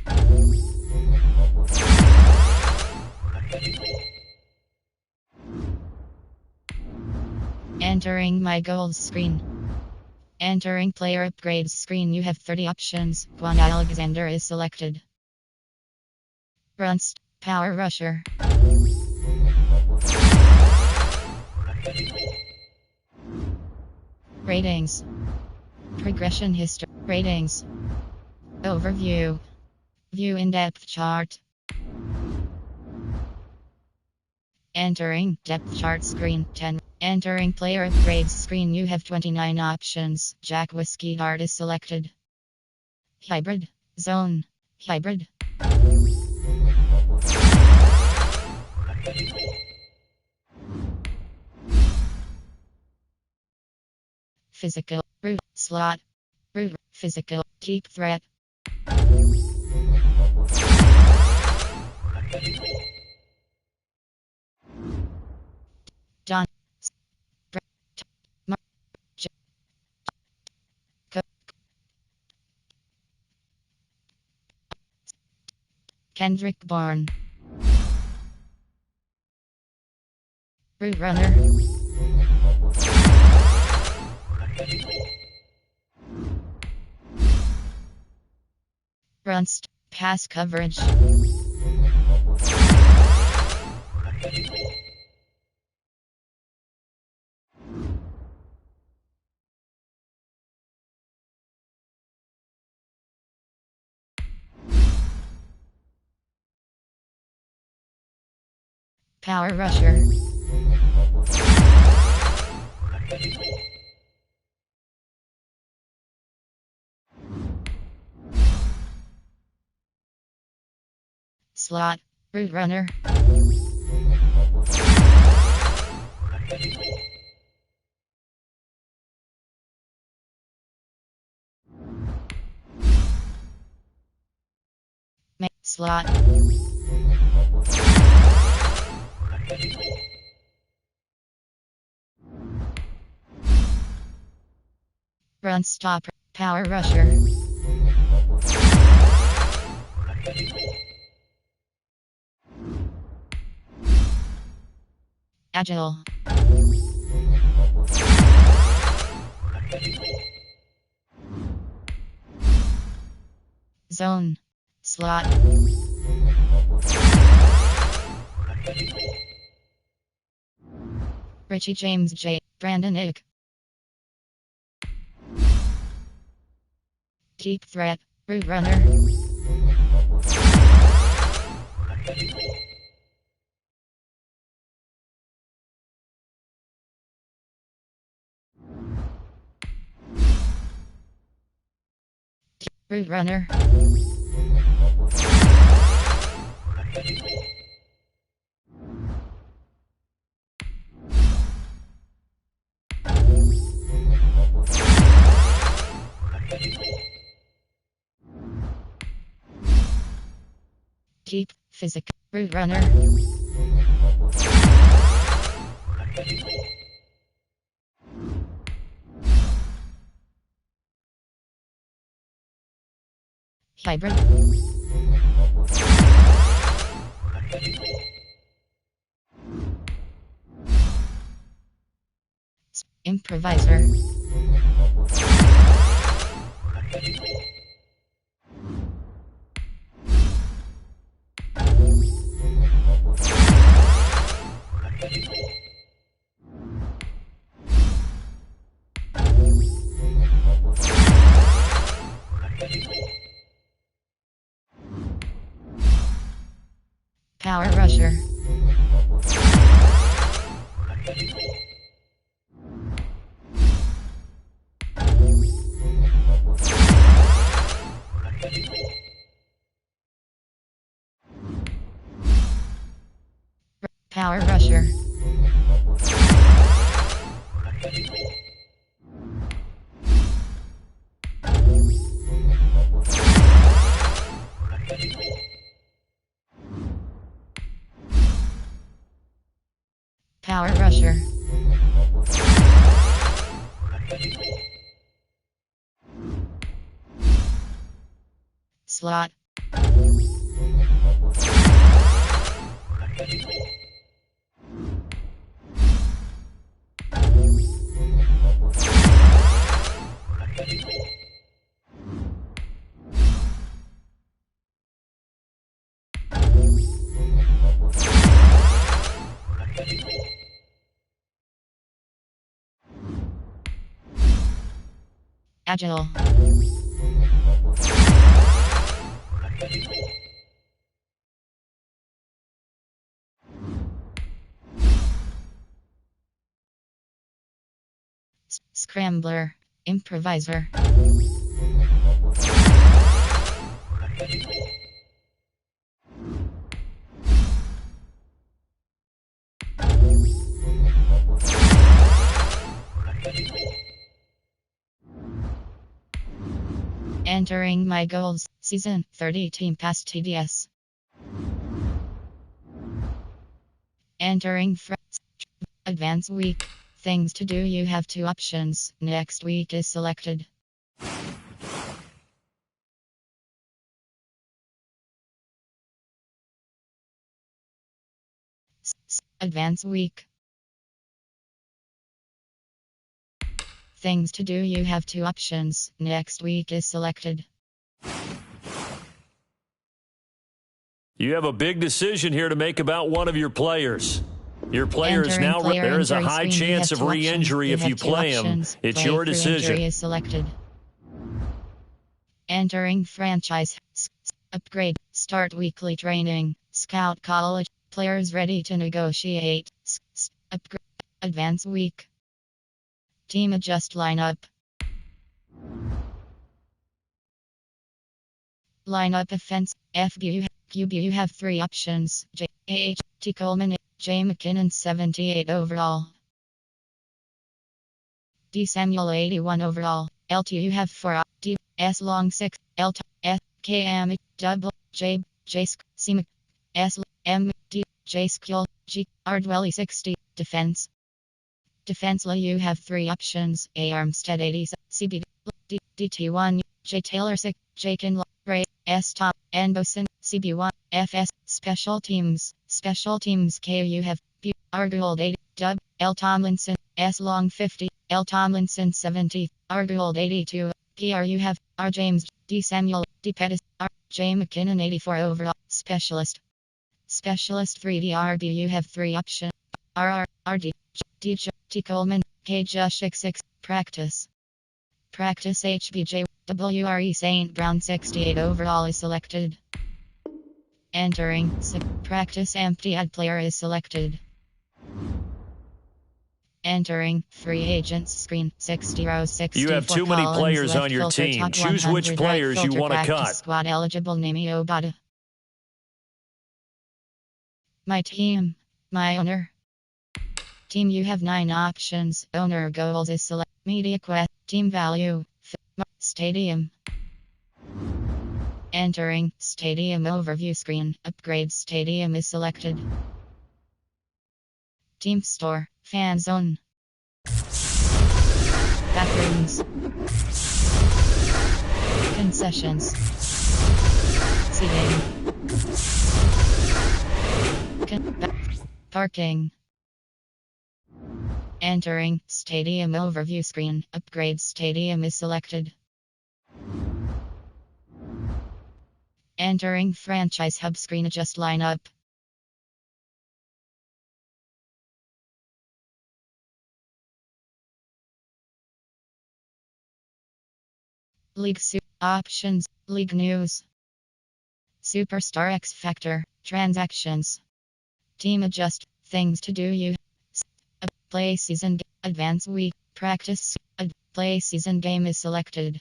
Speaker 5: Entering my goals screen. Entering player upgrades screen. You have 30 options. Quan Alexander is selected. Runst. Power rusher. Ratings. Progression history. Ratings. Overview. View in-depth chart. Entering depth chart screen 10. Entering player upgrades screen. You have 29 options. Jack Whiskey Dart is selected. Hybrid. Zone. Hybrid. Physical. Root. Slot. Root. Physical. Deep threat. Done. Kendrick Bourne. Root runner. Runst. Pass coverage. Power rusher. Slot. Root runner. Slot. Run stop. Power rusher. Agile. Zone. Slot. Richie James J. Brandon Ick. Deep threat. Root runner. Root runner. Deep, physical, route runner. Hybrid. Improviser. Power rusher. Power rusher. Power rusher. Slot. Agile. Scrambler. Improviser. Entering my goals, season 30 team pass TDS. Entering advance week. Things to do, you have 2 options. Next week is selected. Advance week. Things to do, you have 2 options. Next week is selected.
Speaker 2: You have a big decision here to make about one of your players. Your player is now, there is a high chance of re-injury if you play him. It's your decision.
Speaker 5: Injury is selected. Entering franchise. Upgrade. Start weekly training. Scout college. Players ready to negotiate. Upgrade. Advance week. Team adjust lineup. Lineup offense. FB. QB, you have 3 options. J. H. T. Coleman. J. McKinnon 78 overall. D. Samuel 81 overall. LT, you have 4. D. S. Long 6. L. F. K. M. Double. J. J. C. Mc. S. M. D. J. Skull. G. Ardwelly 60. Defense. Defense, you have 3 options. A. Armstead 80. CB. D. DT1. J. Taylor 6. J. Kinlaw. Ray. S. Tom. N. Boson. CB1. FS. Special teams. Special teams, K. You have B. Argold 80. Dub. L. Tomlinson. S. Long 50. L. Tomlinson 70. Argold 82. PR, you have R. James. D. Samuel. D. Pettis. R. J. McKinnon 84 overall. Specialist. Specialist 3D RB, you have 3 options. RR. RD. D. T. Coleman. K. Josh 6. Practice. Practice HBJ. WRE St. Brown 68 overall is selected. Entering. Practice empty ad player is selected. Entering. Free agents screen 60 rows 60.
Speaker 2: You have too many players on your team. Choose which players you want to cut.
Speaker 5: Squad eligible Nimi Obata. My team. My owner. Team, you have 9 options. Owner goals is select. Media quest. Team value. Stadium. Entering stadium overview screen. Upgrade stadium is selected. Team store. Fan zone. Bathrooms. Concessions. Seating. Parking. Entering stadium overview screen. Upgrade stadium is selected. Entering franchise hub screen. Adjust lineup. League options. League news. Superstar X Factor. Transactions. Team adjust. Things to do. You play season. Advance week. Practice. Play season game is selected.